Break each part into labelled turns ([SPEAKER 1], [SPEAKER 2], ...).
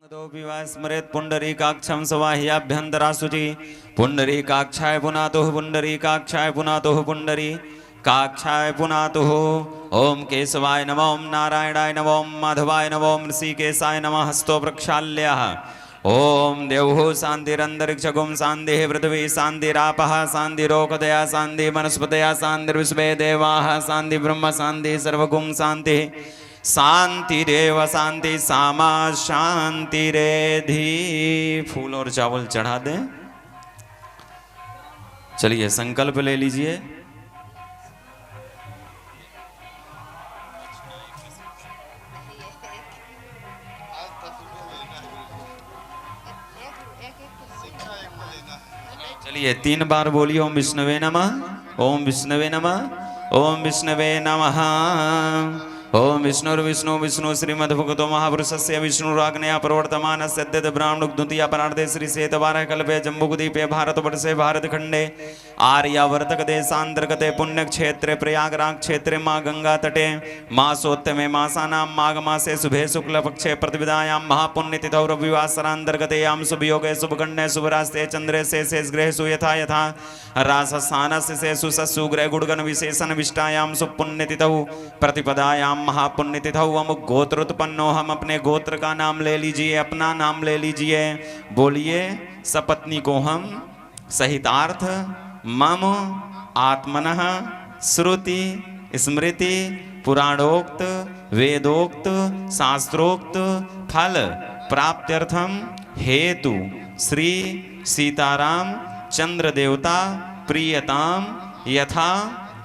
[SPEAKER 1] स्मरेत् पुंडरीकाक्षं सवाह्याभ्यन्तरासुचि पुंडरीकाक्षाय पुनातुः पुंडरीकाक्षाय पुनातुः पुंडरीकाक्षाय पुनातुः। ओम केशवाय नमः, ओम नारायणाय नमः, ओम माधवाय नमः, ओम ऋषिकेशाय नमः। हस्तो प्रक्षाल्यः। ओम देवः शान्तिरन्तरिक्षगुं शान्तिः पृथिवी शान्तिरापः शान्तिरोकदया शान्ति वनस्पतया शान्तिर्विश्वे देवाः शान्ति ब्रह्म शान्ति सर्वगुं शान्तिः शांतिरेव शांति सामा शांति रेधि। फूल और चावल चढ़ा दें। चलिए संकल्प ले लीजिए। चलिए 3 बार बोलिए ओम विष्णवे नमः, ओम विष्णवे नमः, ओम विष्णवे नमः। ओम विष्णु विष्णु श्रीमद्भगवतो महापुरुषस्य विष्णुराग्नया प्रवर्तमानस्य अद्वैत ब्राह्मणोक्तुतिया परार्धे श्री श्वेतवारः कल्पे जम्बूद्वीपे भारतवर्षे भारतखंडे आर्यावर्तक देशांतर्गते पुण्यक्षेत्रे प्रयागराज क्षेत्रे माँ गंगा तटे मासोत्तमे मासानां माघ मासे शुभे शुक्ल पक्षे प्रतिपदायां महापुण्यतिथौ रविवासरांतर्गतेयां शुभयोगे शुभगण्ये शुभरास्ते चंद्रे शेष ग्रहेषु यथा यथा रासस्थानस्य शेषु सस्सु ग्रह गुणगण विशेषण विष्टायां सुपुण्यतिथौ प्रतिपदायां महापुण्यतिथौ। अमुक गोत्रोत्पन्नो, हम अपने गोत्र का नाम ले लीजिए, अपना नाम ले लीजिए। बोलिए सपत्नी को हम सहितार्थ मम आत्मनः श्रुति स्मृति पुराणोक्त वेदोक्त शास्त्रोक्त फल प्राप्त्यर्थम हेतु श्री सीताराम चंद्र देवता प्रियताम यथा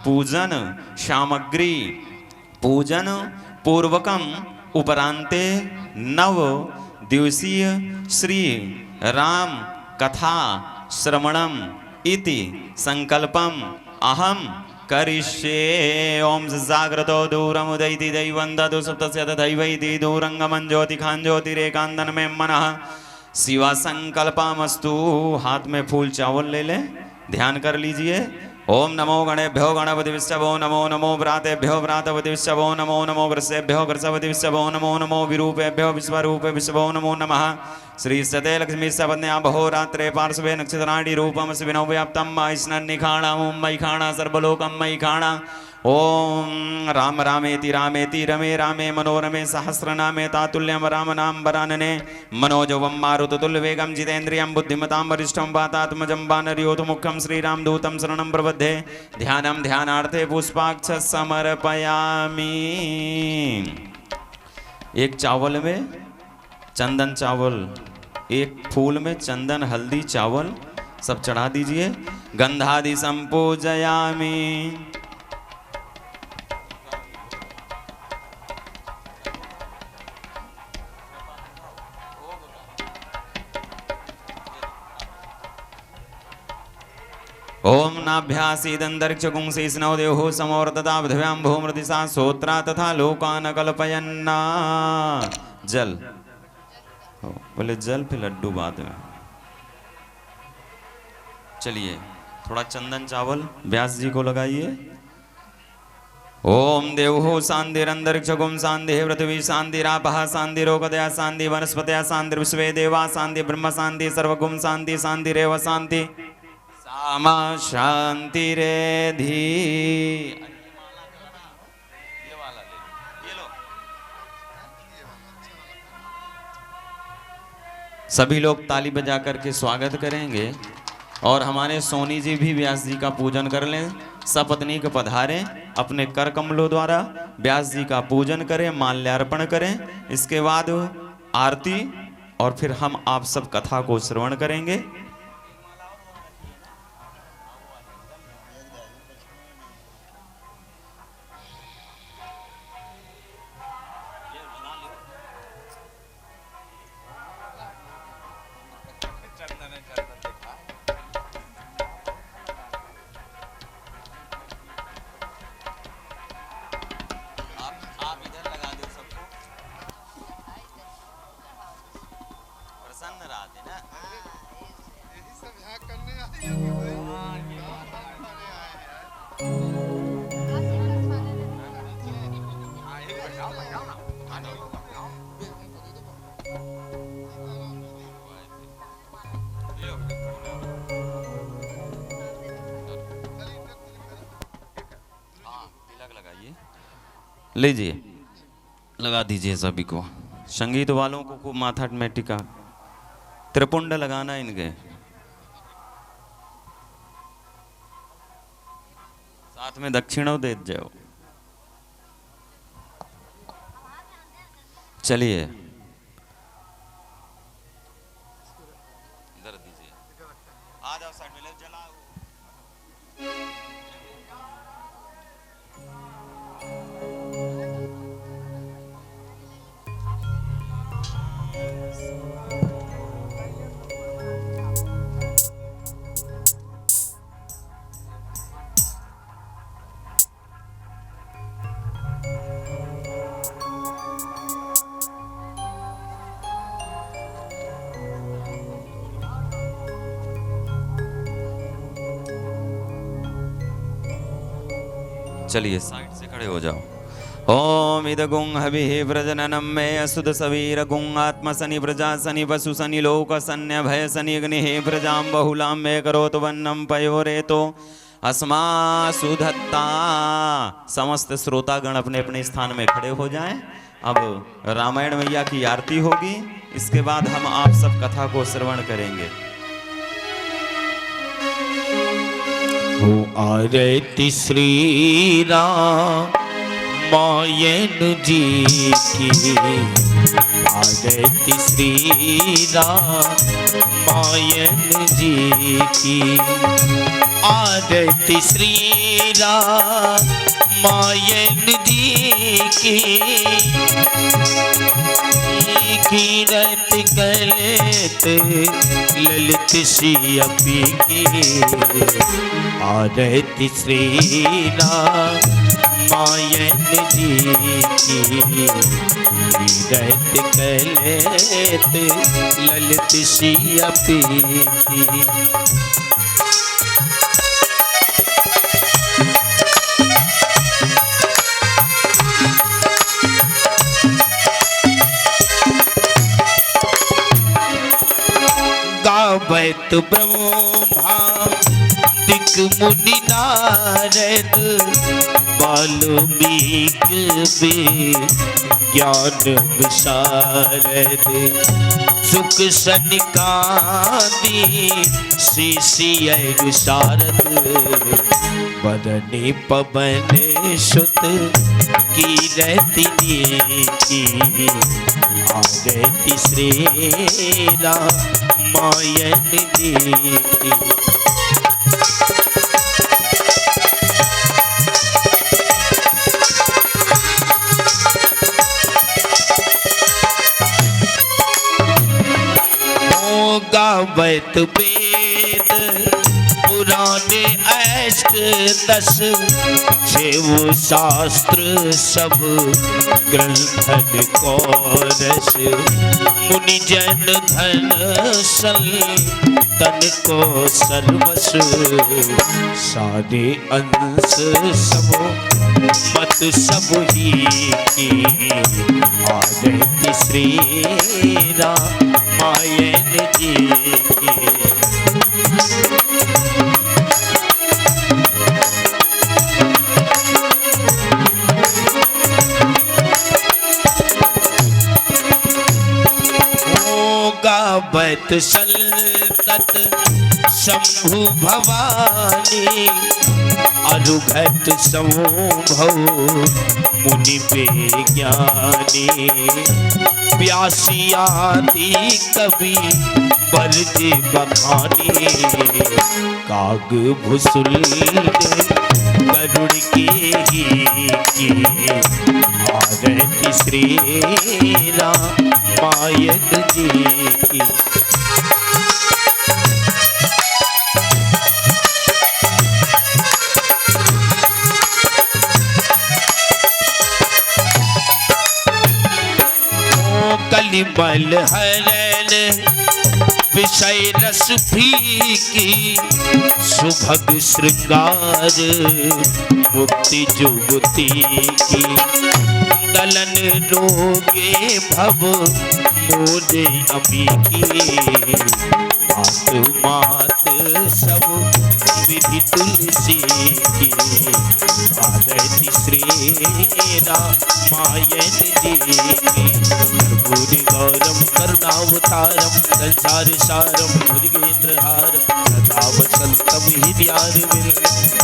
[SPEAKER 1] पूजन सामग्री पूजन पूर्वकम उपरांते 9 दिवसीय श्री राम कथा श्रवणम इति संकल्पम अहम करिष्ये। ओम जाग्रतो दूरमुदयति दैवं ददु सुप्तस्य तथैवैति दूरंगमं ज्योतिखां ज्योतिरेकांतन में मनः शिवा संकल्पमस्तु। हाथ में फूल चावल ले लें, ध्यान कर लीजिए। ओम नमो गणेभ्यो गणपतिभ्यो नमो नमो व्रातेभ्यो व्रातपतिभ्यो नमो नमो वृषेभ्यो वृषपतिभ्यो नमो नमो विरूपेभ्यो विश्वरूपेभ्यो नमो नमः। श्री सते लक्ष्मी सपत्न्या बहोरात्रे पार्श्वे नक्षत्राणि रूपम शिविनो व्याप्तम स्नन्निखाणा ओम मैखाणा सर्वलोकम मैखाणा। ओम राम रामेति रामेति रमे रामे मनोरमे सहस्रनामे तातुल्यम राम नाम वरानने मनोजवम मारुततुल्यवेगं जितेन्द्रियं बुद्धिमतां वरिष्ठं वातात्मजं वानरयोधमुखं श्रीरामदूतं शरणं प्रपद्ये। ध्यानं ध्यानार्थे पुष्पाक्ष समर्पयामि। एक चावल में चंदन चावल, एक फूल में चंदन हल्दी चावल सब चढ़ा दीजिए। गंधादि संपूजयामि। ओम नाभ्यासीदंतरिक्षगुं शेषनौ देहो समोर्तता पृथिव्यां भूमृतिसा सोत्रा तथा लोकान कल्पयन्ना। जल बोले जल फिर लड्डू बाद में। चलिए थोड़ा चंदन चावल व्यास जी को लगाइए। ओम देवो शांतिरंतरिक्षगुं शांति पृथ्वी शांतिरापः शांतिरोकदया शांति वनस्पतया शांतिर्विश्वे देवा शांति ब्रह्म शांति सर्वगुं शांति शांतिरेव शांति सामा शांति रेधि। सभी लोग ताली बजा करके स्वागत करेंगे और हमारे सोनी जी भी व्यास जी का पूजन कर लें। सपत्नी को पधारें, अपने कर कमलों द्वारा व्यास जी का पूजन करें, माल्यार्पण करें। इसके बाद आरती और फिर हम आप सब कथा को श्रवण करेंगे। लीजिए, लगा दीजिए सभी को। संगीत वालों को खूब माथा में टिका, त्रिपुंड लगाना इनके साथ में दक्षिणों दे जाओ। चलिए इधर दीजिए, आ जाओ साइड में, ले जलाओ। चलिए साइड से खड़े हो जाओ। ओम इदगुं हविः प्रजननं मे असुद सवीर गुं आत्म शनि प्रजा शनि वसु शनि लोक शन्य भय शनि अग्निः प्रजां बहुलां मे करोतु वन्नं पयोरेतो अस्मा सुधत्ता। समस्त श्रोतागण अपने अपने स्थान में खड़े हो जाएं। अब रामायण मैया की आरती होगी, इसके बाद हम आप सब कथा को श्रवण करेंगे।
[SPEAKER 2] हो आरती श्री रामायण जी की, आरती श्री रामायण जी की, आरती श्री रामायण जी की, कीरत गलित ललित सियपी की, आरती श्री रामायण जी की, कीरत गलित ललित सियपी की। गावत ब्रह्मा दिक मुनि नारद, वाल्मीकि ज्ञान विशारद, सुख सनिकादि शिष्य शारद, बरनी पवन सुत कीरतिनी की, आरती श्री रामायण जी की। गावत वेद पुराने ऐष्ट दस, छेव शास्त्र सब ग्रंथन को रस, मुनि जन धन सल तन को सर्वस, सारे अंश सब मत सब ही की, आरती श्री रामायण जी की। गावत सलतत शंभु भवानी, अरुघट संभव मुनि विज्ञानी, प्यासियाति कवि बरज बखानी, काग भुसुल गरुड़ की आरती श्री रामायण जी की। कलिमल हरण विषय रस फीकी, सुभग श्रृंगार मुक्ति जुगति की, दलन रोगे भव मोरे अभी की, मात मात सब विधि तुलसी की आदति श्री रामायण जी की कर्पूरी गौरम करुणावतारम संसार सारम मृगेन्द्रहारम सदा वसंतम हृदयारविंद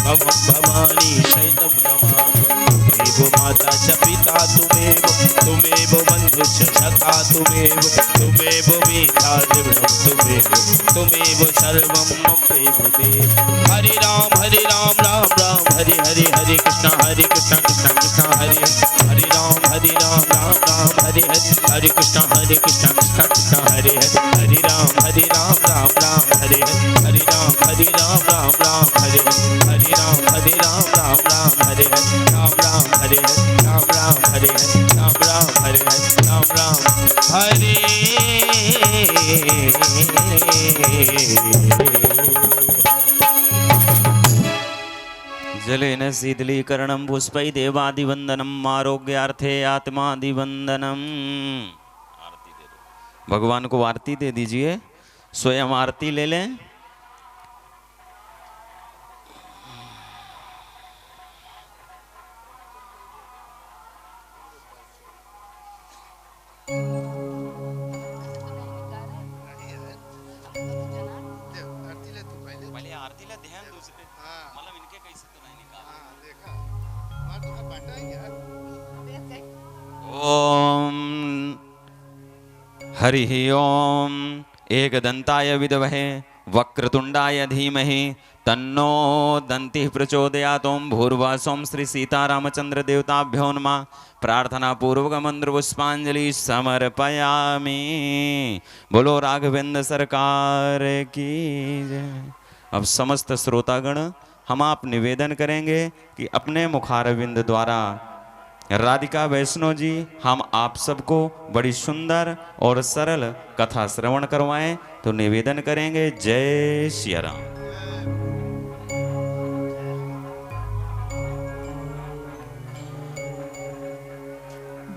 [SPEAKER 2] भवम भवानी शैतम नमामि तुमेव माता च पिता तुमेव बंधु च सखा तुमेव वेदा द्रविणं तुमेव सर्वं मम देव देव हरे राम राम राम हरे हरे हरे कृष्णा कृष्णा कृष्णा हरे हरे राम राम राम हरे हरे कृष्णा कृष्णा कृष्णा हरे हरे राम राम राम हरे हरे राम राम हरे हरे राम राम हरे राम हरे राम हरे राम हरे राम हरे
[SPEAKER 1] जलेन शीतलीकरणं पुष्पै देवादिवंदनम आरोग्यार्थे आत्मादिवंदनम। आरती दे दो, भगवान को आरती दे दीजिए, स्वयं आरती ले लें। पहले आरती ला ध्यान दूसरे मतलब इनके कैसे तो नहीं निकाला। ओम हरि ओम एकदंताय विद्महे वक्रतुंडाय धीमहि तन्नो दंतिः प्रचोदयात्। ओम भूर्भुवः श्री सीतारामचंद्र देवताभ्यो नमः। प्रार्थना पूर्वक मंत्र पुष्पांजलि समर्पयामि। बोलो राघवेंद्र सरकार की जय। अब समस्त श्रोतागण हम आप निवेदन करेंगे कि अपने मुखारविंद द्वारा राधिका वैष्णो जी हम आप सबको बड़ी सुंदर और सरल कथा श्रवण करवाएं। तो निवेदन करेंगे। जय श्री राम।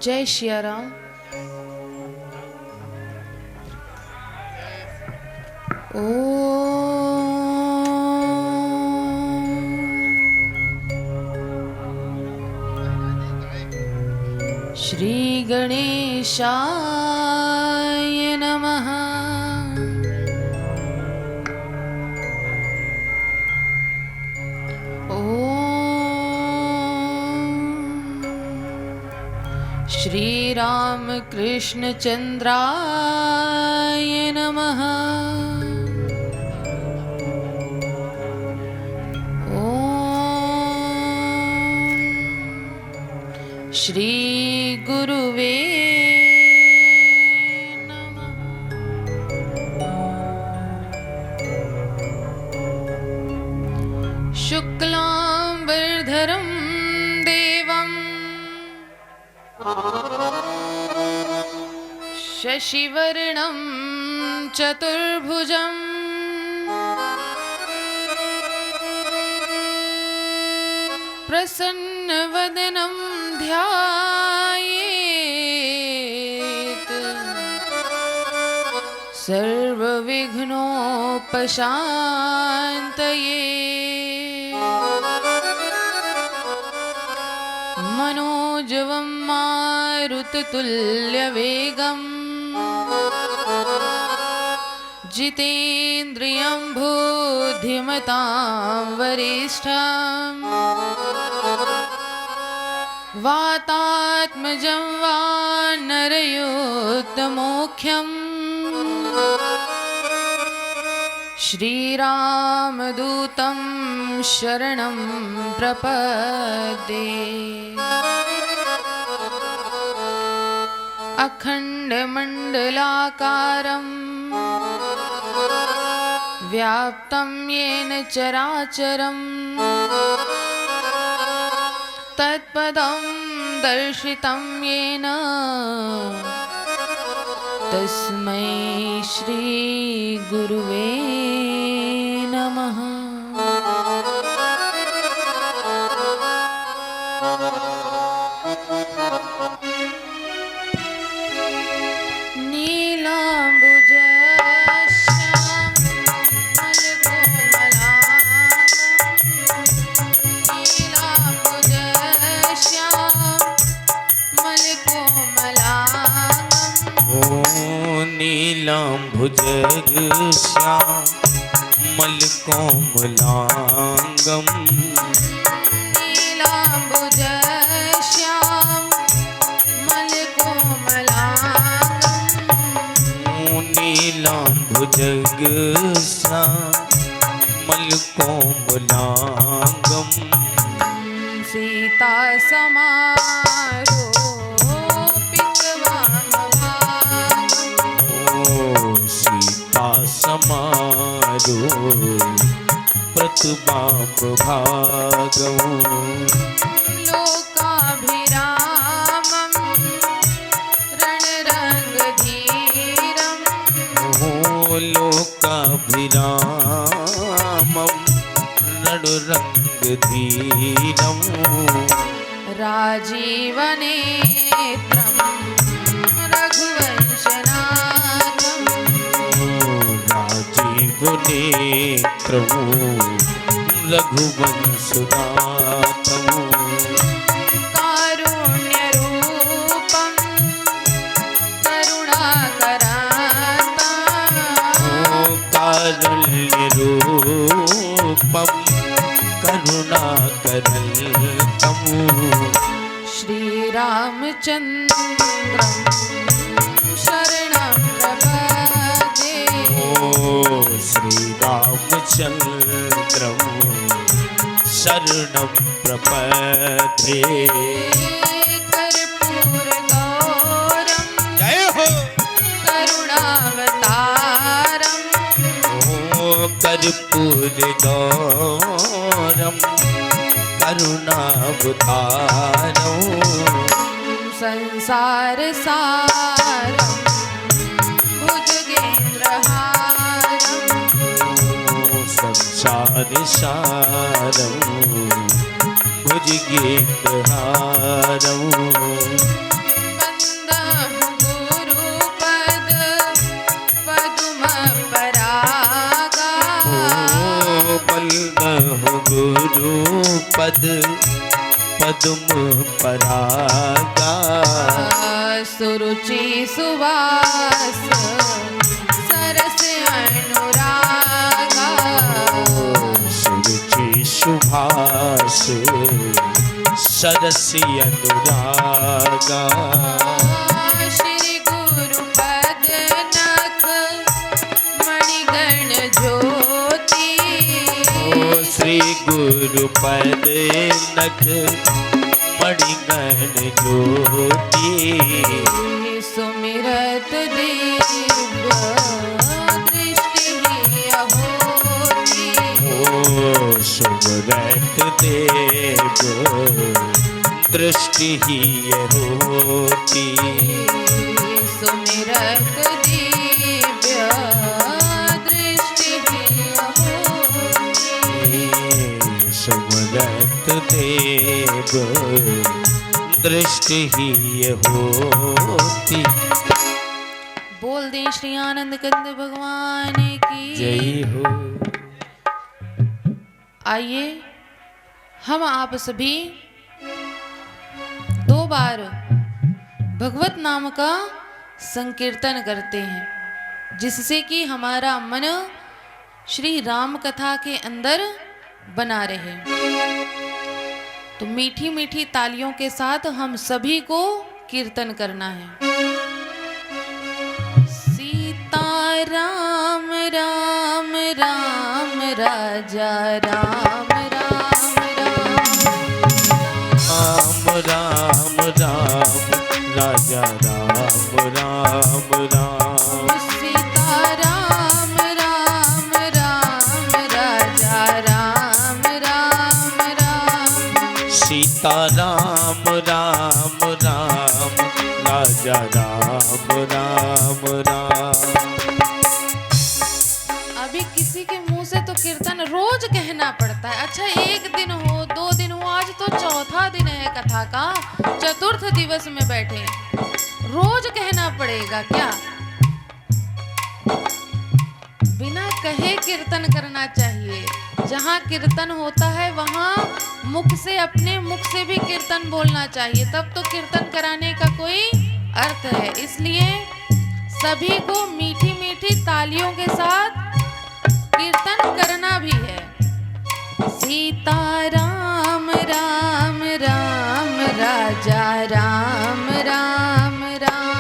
[SPEAKER 3] जय श्री राम। श्री गणेशाय नमः। श्री रामकृष्ण चंद्राय नमः। श्री गुरुवे नमः। शुक्लांबरधरं देवं शशिवर्णं चतुर्भुजं प्रसन्नवदनं ध्यायेत् सर्वविघ्नोपशान्तये। मनोजवं मारुततुल्यवेगं जितेन्द्रियं बुद्धिमतां वरिष्ठं वातात्मजं वानरयोत्तमोख्यं श्रीरामदूतं शरणं प्रपद्ये। अखण्डमण्डलाकारं व्याप्तं येन चराचरं तत्पदं दर्शितं येन तस्मै श्री गुरुवे नमः। नीलाम्बुजश्यामलकोमलाङ्गं
[SPEAKER 2] नीलाम्बुजग श्यामल कोमलांगम
[SPEAKER 3] नीलाम्बुज श्यामल कोमलांगम
[SPEAKER 2] नीलाम्बुजग श्यामल कोमलांगम
[SPEAKER 3] सीता समारोपित वामभागम
[SPEAKER 2] सीता समारो प्रतुबाम
[SPEAKER 3] लोकाभिरामं रणरङ्गधीरं
[SPEAKER 2] लोकाभिरामं रणरङ्गधीरं
[SPEAKER 3] राजीवनेत्रं रघुवंशनाथं
[SPEAKER 2] राजीवनेत्रं रघुवंशनाथं
[SPEAKER 3] कारुण्यरूपं करुणाकरान्तं
[SPEAKER 2] कारुण्यरूपं करुणाकरन्तं
[SPEAKER 3] श्रीरामचन्द्रं शरणं प्रपद्ये
[SPEAKER 2] श्रीरामचन्द्रं शरणं प्रपद्ये
[SPEAKER 3] कर्पूरगौरं
[SPEAKER 2] जय हो
[SPEAKER 3] करुणावतारं
[SPEAKER 2] कर्पूरगौरं करुणावतारं
[SPEAKER 3] संसारसारं भुजगेन्द्रहारं
[SPEAKER 2] संसारसारं भुजगेन्द्रहारं
[SPEAKER 3] वन्दं गुरुपद पदुमपरागा
[SPEAKER 2] बल्लभ गुरुपद पद्म परागा
[SPEAKER 3] सुरुचि सुवास सरस अनुरागा
[SPEAKER 2] सुरुचि सुभाष सरसी अनुरागा
[SPEAKER 3] श्री गुरुपद नख मणिगण ज्योति
[SPEAKER 2] श्री गुरुपद नख मणिगण ज्योति
[SPEAKER 3] सुमिरत दिव्य दृष्टि अहोति
[SPEAKER 2] सुमरत देव दृष्टि होती
[SPEAKER 3] सुमिरत दिव्य दृष्टि अहोति
[SPEAKER 2] सुमरत देव दृष्टि होती।
[SPEAKER 3] बोल दें श्री आनंद कंद भगवान की
[SPEAKER 2] जय हो।
[SPEAKER 3] आइए हम आप सभी 2 बार भगवत नाम का संकीर्तन करते हैं, जिससे कि हमारा मन श्री राम कथा के अंदर बना रहे। तो मीठी मीठी तालियों के साथ हम सभी को कीर्तन करना है। सीता राम राम राम राजा राम राम
[SPEAKER 2] राम राम राजा राम राम राम
[SPEAKER 3] सीता राम राम राम राजा राम राम राम
[SPEAKER 2] सीता राम राम राम राजा राम राम राम।
[SPEAKER 3] अभी किसी के मुंह से तो कीर्तन रोज कहना पड़ता है। अच्छा 1 दिन हो 2 दिन हो, आज तो चौथा दिन है कथा का, चतुर्थ दिवस में बैठे हैं, रोज कहना पड़ेगा क्या? बिना कहे कीर्तन करना चाहिए। जहाँ कीर्तन होता है वहाँ मुख से, अपने मुख से भी कीर्तन बोलना चाहिए, तब तो कीर्तन कराने का कोई अर्थ है। इसलिए सभी को मीठी मीठी तालियों के साथ कीर्तन करना भी है। सीता राम राम राम राजा राम राम राम।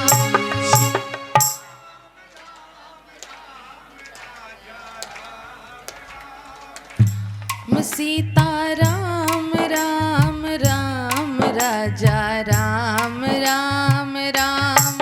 [SPEAKER 3] सीता राम राम राम राजा राम राम राम।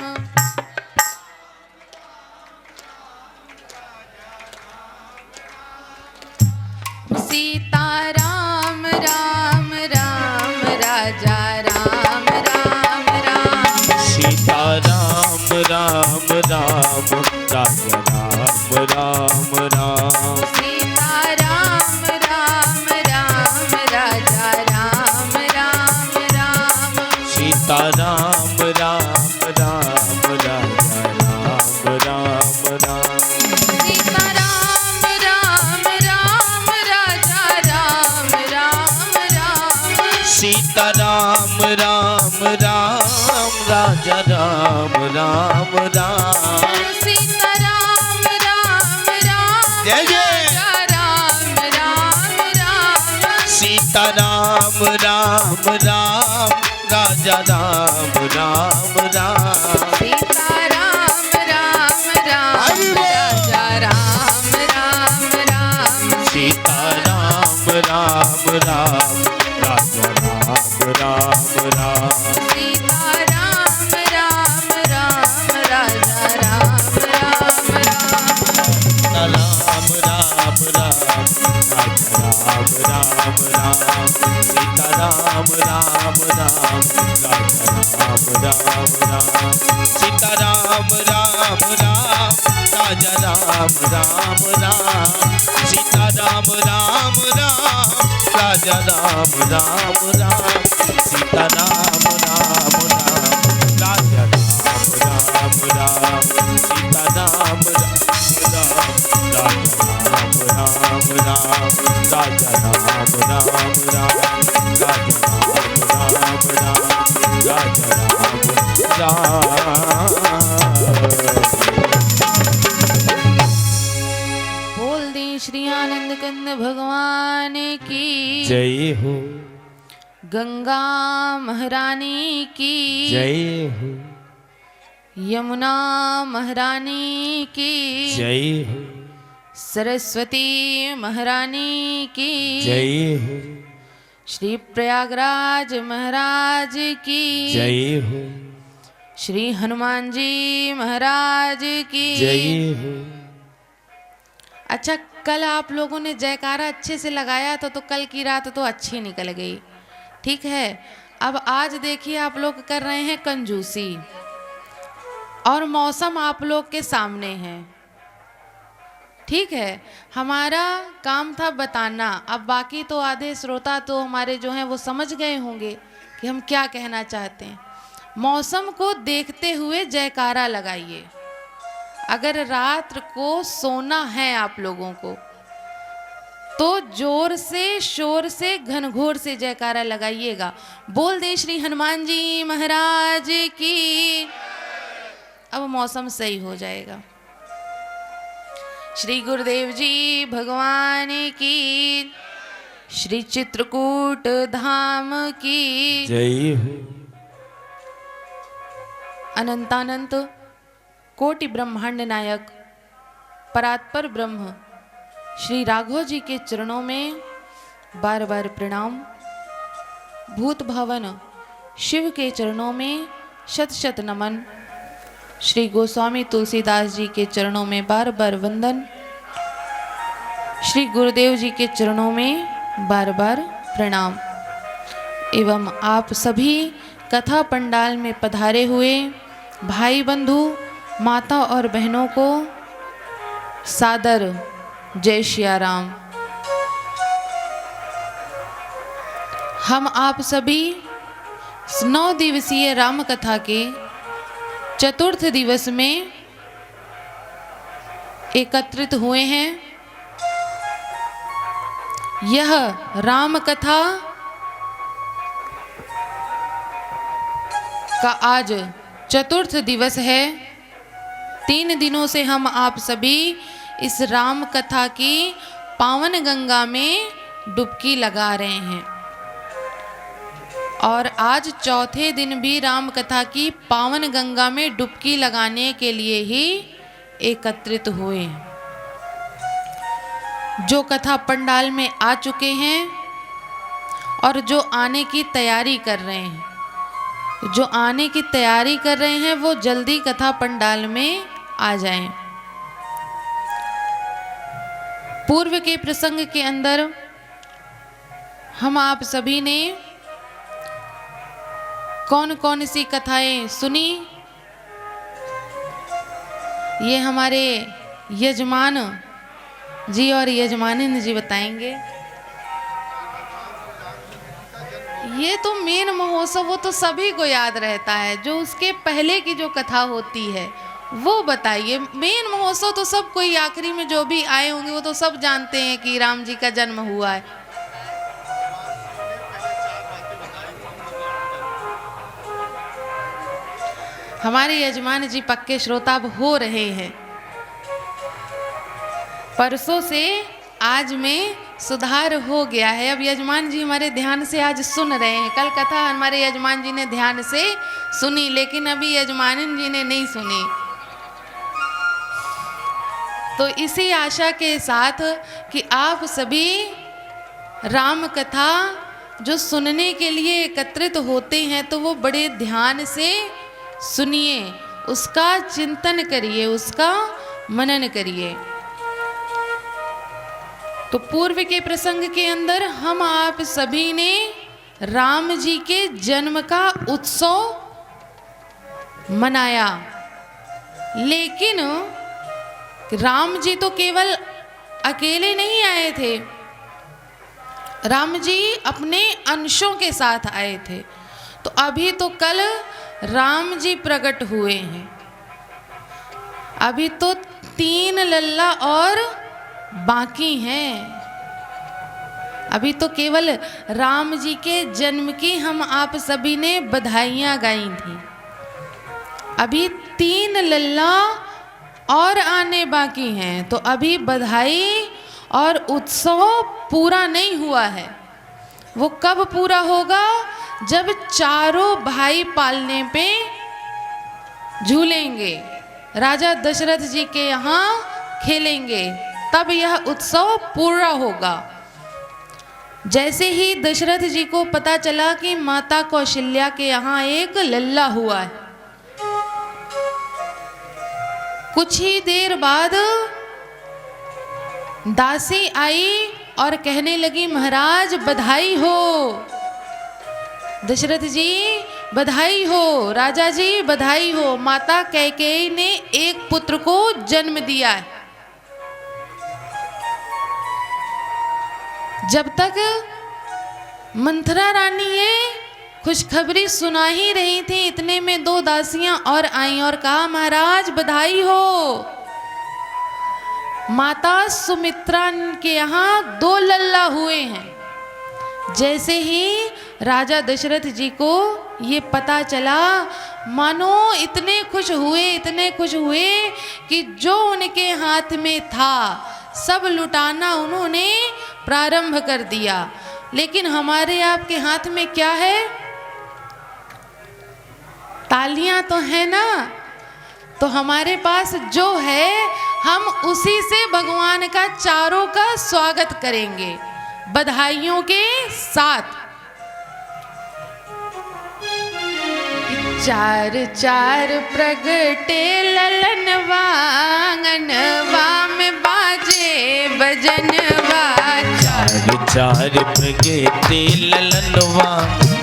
[SPEAKER 3] सीता राम राम राम राजा राम राम राम।
[SPEAKER 2] सीता राम राम राम राजा राम राम राम।
[SPEAKER 3] सीता राम राम राम राजा राम राम राम।
[SPEAKER 2] सीता राम राम राम राजा राम राम राम।
[SPEAKER 3] सीता राम राम राम राजा राम राम राम।
[SPEAKER 2] सीता राम राम राम राजा राम राम राम।
[SPEAKER 3] सीता राम राम राम
[SPEAKER 2] जय जय।
[SPEAKER 3] राजा राम राम राम।
[SPEAKER 2] सीता राम राम राम राजा राम राम राम।
[SPEAKER 3] सीता राम राम राम राजा राम राम राम।
[SPEAKER 2] सीता राम राम राम राजा राम राम राम।
[SPEAKER 3] सीता राम राम राम राजा राम राम राम।
[SPEAKER 2] राम राम राम राजा राम राम राम। सीता राम राम राम राजा राम राम राम। सीता राम राम राम राजा राम राम राम। सीता राम राम राम राजा राम राम राम। सीता राम राम राम राजा राम राम राम। सीता राम राम राम राजा राम राम राजा राम राम राम। राजा राम राम राजा राम
[SPEAKER 3] बोल दें श्री आनंद कंद भगवान की
[SPEAKER 2] जय हो।
[SPEAKER 3] गंगा महारानी की
[SPEAKER 2] जय हो।
[SPEAKER 3] यमुना महारानी की
[SPEAKER 2] जय हो।
[SPEAKER 3] सरस्वती महारानी की
[SPEAKER 2] जय हो।
[SPEAKER 3] श्री प्रयागराज महाराज की
[SPEAKER 2] जय हो।
[SPEAKER 3] श्री हनुमान जी महाराज की
[SPEAKER 2] जय हो।
[SPEAKER 3] अच्छा, कल आप लोगों ने जयकारा अच्छे से लगाया था तो कल की रात तो अच्छी निकल गई, ठीक है। अब आज देखिए आप लोग कर रहे हैं कंजूसी और मौसम आप लोग के सामने है, ठीक है। हमारा काम था बताना, अब बाकी तो आधे श्रोता तो हमारे जो हैं वो समझ गए होंगे कि हम क्या कहना चाहते हैं। मौसम को देखते हुए जयकारा लगाइए। अगर रात को सोना है आप लोगों को तो जोर से शोर से घनघोर से जयकारा लगाइएगा। बोल दे श्री हनुमान जी महाराज की। अब मौसम सही हो जाएगा। श्री गुरुदेव जी भगवान की, श्री चित्रकूट धाम की
[SPEAKER 2] जय हो।
[SPEAKER 3] अनंतानंत कोटि ब्रह्मांड नायक परात्पर ब्रह्म श्री राघव जी के चरणों में बार बार प्रणाम। भूत भवन शिव के चरणों में शत शत नमन। श्री गोस्वामी तुलसीदास जी के चरणों में बार बार वंदन। श्री गुरुदेव जी के चरणों में बार बार प्रणाम। एवं आप सभी कथा पंडाल में पधारे हुए भाई बंधु माता और बहनों को सादर जय श्री राम। हम आप सभी 9 दिवसीय राम कथा के चतुर्थ दिवस में एकत्रित हुए हैं। यह राम कथा का आज चतुर्थ दिवस है। 3 दिनों से हम आप सभी इस राम कथा की पावन गंगा में डुबकी लगा रहे हैं और आज चौथे दिन भी राम कथा की पावन गंगा में डुबकी लगाने के लिए ही एकत्रित हुए हैं। जो कथा पंडाल में आ चुके हैं और जो आने की तैयारी कर रहे हैं, जो आने की तैयारी कर रहे हैं वो जल्दी कथा पंडाल में आ जाएं। पूर्व के प्रसंग के अंदर हम आप सभी ने कौन कौन सी कथाएं सुनी, ये हमारे यजमान जी और यजमानिन जी बताएंगे। ये तो मेन महोत्सव, वो तो सभी को याद रहता है। जो उसके पहले की जो कथा होती है वो बताइए। मेन महोत्सव तो सब कोई, आखिरी में जो भी आए होंगे वो तो सब जानते हैं कि राम जी का जन्म हुआ है। हमारे यजमान जी पक्के श्रोता अब हो रहे हैं। परसों से आज में सुधार हो गया है। अब यजमान जी हमारे ध्यान से आज सुन रहे हैं। कल कथा हमारे यजमान जी ने ध्यान से सुनी, लेकिन अभी यजमानिन जी ने नहीं सुनी। तो इसी आशा के साथ कि आप सभी राम कथा जो सुनने के लिए एकत्रित होते हैं तो वो बड़े ध्यान से सुनिए, उसका चिंतन करिए, उसका मनन करिए। तो पूर्व के प्रसंग के अंदर हम आप सभी ने राम जी के जन्म का उत्सव मनाया, लेकिन राम जी तो केवल अकेले नहीं आए थे, राम जी अपने अंशों के साथ आए थे। तो अभी तो कल राम जी प्रकट हुए हैं, अभी तो 3 लल्ला और बाकी हैं। अभी तो केवल राम जी के जन्म की हम आप सभी ने बधाइयाँ गाई थी। अभी 3 लल्ला और आने बाकी हैं। तो अभी बधाई और उत्सव पूरा नहीं हुआ है। वो कब पूरा होगा? जब चारों भाई पालने पे झूलेंगे, राजा दशरथ जी के यहाँ खेलेंगे, तब यह उत्सव पूरा होगा। जैसे ही दशरथ जी को पता चला कि माता कौशल्या के यहाँ एक लल्ला हुआ है, कुछ ही देर बाद दासी आई और कहने लगी, महाराज बधाई हो, दशरथ जी बधाई हो, राजा जी बधाई हो, माता कैकेयी ने एक पुत्र को जन्म दिया है। जब तक मंथरा रानी ये खुशखबरी सुना ही रही थी, इतने में 2 दासियां और आईं और कहा, महाराज बधाई हो, माता सुमित्रा के यहाँ 2 लल्ला हुए हैं। जैसे ही राजा दशरथ जी को ये पता चला, मानो इतने खुश हुए कि जो उनके हाथ में था सब लुटाना उन्होंने प्रारंभ कर दिया। लेकिन हमारे आपके हाथ में क्या है? तालियां तो है ना। तो हमारे पास जो है हम उसी से भगवान का चारों का स्वागत करेंगे बधाइयों के साथ। 4 प्रगटे ललनवा, आंगनवा में बाजे बजनवा।
[SPEAKER 2] 4 प्रगटे ललनवा,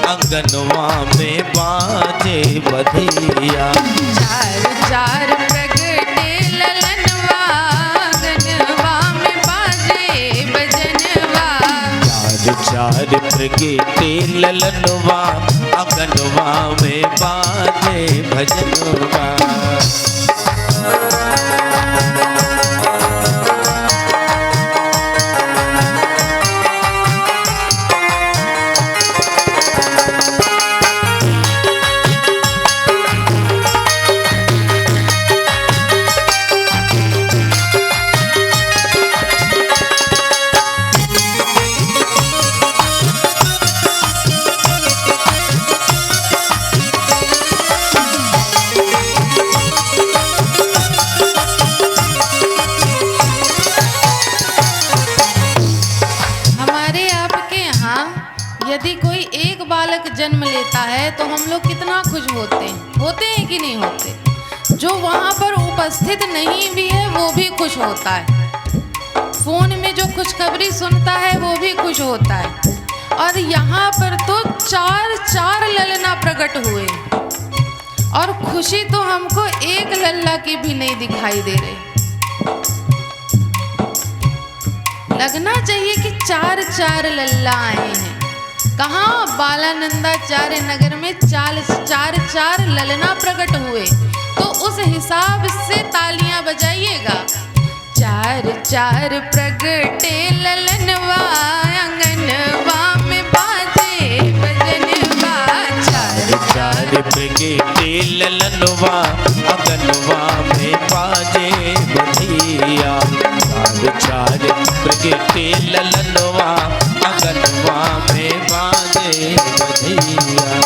[SPEAKER 2] आंगनवा में बाजे बधिया।
[SPEAKER 3] 4 प्रगटे ललनवा, आंगनवा में बाजे बजनवा।
[SPEAKER 2] 4 प्रगटे ललनवा, आंगनवा में बाजे भजनवा।
[SPEAKER 3] बालक जन्म लेता है तो हम लोग कितना खुश होते हैं कि नहीं होते। जो वहाँ पर उपस्थित नहीं भी है वो भी खुश होता है। फोन में जो खुशखबरी सुनता है वो भी खुश होता है। और यहाँ पर तो चार ललना प्रकट हुए और खुशी तो हमको एक लल्ला की भी नहीं दिखाई दे रही। लगना चाहिए कि चार लल्ला आए हैं। कहाँ? बालानंदाचार्य नगर में चार ललना प्रकट हुए। तो उस हिसाब से तालियां बजाइएगा। चार प्रगटे ललनवा, आंगनवा में बाजे बजनवा।
[SPEAKER 2] चार प्रगटे ललनवा, आंगनवा में बाजे बधिया। चार प्रगटे ललनवा, आंगनवा में बाजे बधिया।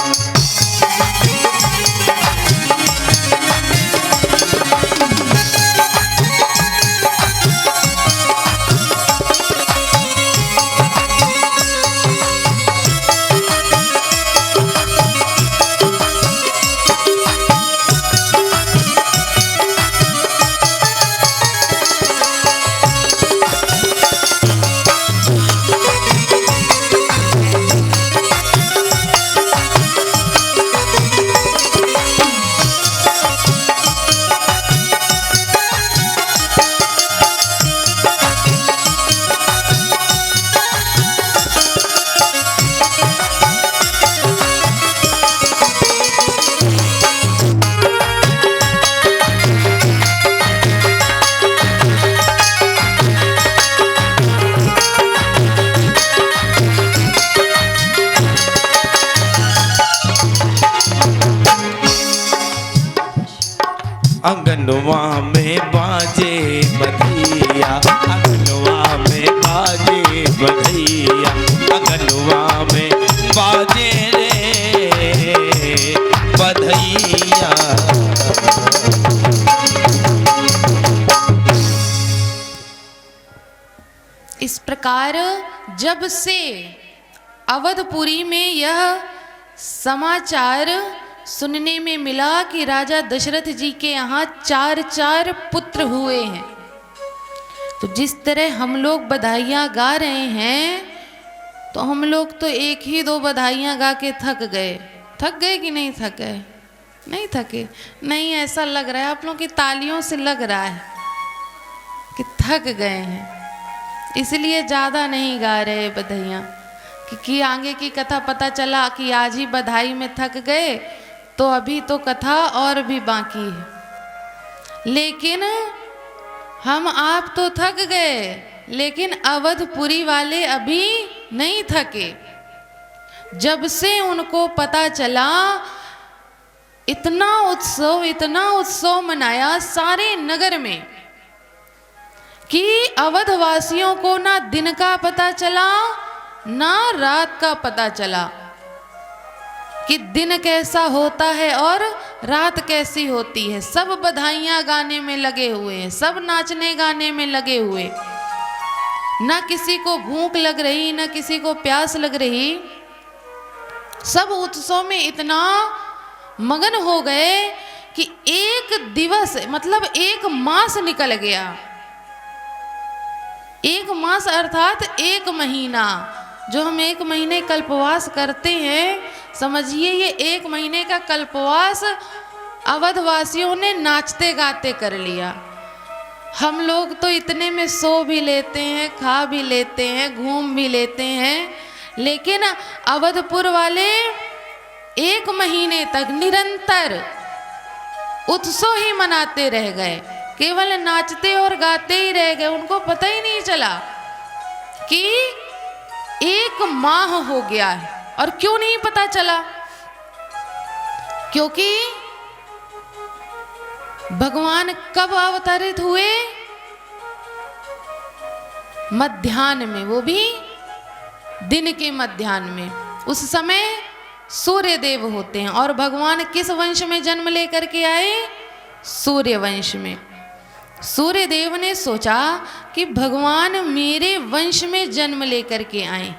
[SPEAKER 2] अंगनवा में बाजे बधिया, अंगनवा में बाजे बधिया। अंगनवा में बाजे रे बधैया।
[SPEAKER 3] इस प्रकार जब से अवधपुरी में यह समाचार सुनने में मिला कि राजा दशरथ जी के यहाँ चार पुत्र हुए हैं, तो जिस तरह हम लोग बधाइयाँ गा रहे हैं तो हम लोग तो एक ही दो बधाइयाँ गा के थक गए कि नहीं थके? नहीं थके। नहीं, ऐसा लग रहा है आप लोगों की तालियों से लग रहा है कि थक गए हैं, इसलिए ज़्यादा नहीं गा रहे बधाइयाँ। कि आगे की कथा पता चला कि आज ही बधाई में थक गए तो अभी तो कथा और भी बाकी है। लेकिन हम आप तो थक गए, लेकिन अवधपुरी वाले अभी नहीं थके। जब से उनको पता चला, इतना उत्सव मनाया सारे नगर में कि अवधवासियों को ना दिन का पता चला ना रात का पता चला कि दिन कैसा होता है और रात कैसी होती है। सब बधाइयाँ गाने में लगे हुए हैं, सब नाचने गाने में लगे हुए। ना किसी को भूख लग रही, ना किसी को प्यास लग रही। सब उत्सव में इतना मगन हो गए कि एक दिवस मतलब एक मास निकल गया। एक मास अर्थात एक महीना। जो हम एक महीने कल्पवास करते हैं, समझिए ये एक महीने का कल्पवास अवधवासियों ने नाचते गाते कर लिया। हम लोग तो इतने में सो भी लेते हैं, खा भी लेते हैं, घूम भी लेते हैं, लेकिन अवधपुर वाले एक महीने तक निरंतर उत्सव ही मनाते रह गए, केवल नाचते और गाते ही रह गए। उनको पता ही नहीं चला कि एक माह हो गया है। और क्यों नहीं पता चला? क्योंकि भगवान कब अवतरित हुए? मध्याह्न में, वो भी दिन के मध्याह्न में। उस समय सूर्य देव होते हैं। और भगवान किस वंश में जन्म लेकर के आए? सूर्य वंश में। सूर्य देव ने सोचा कि भगवान मेरे वंश में जन्म लेकर के आए,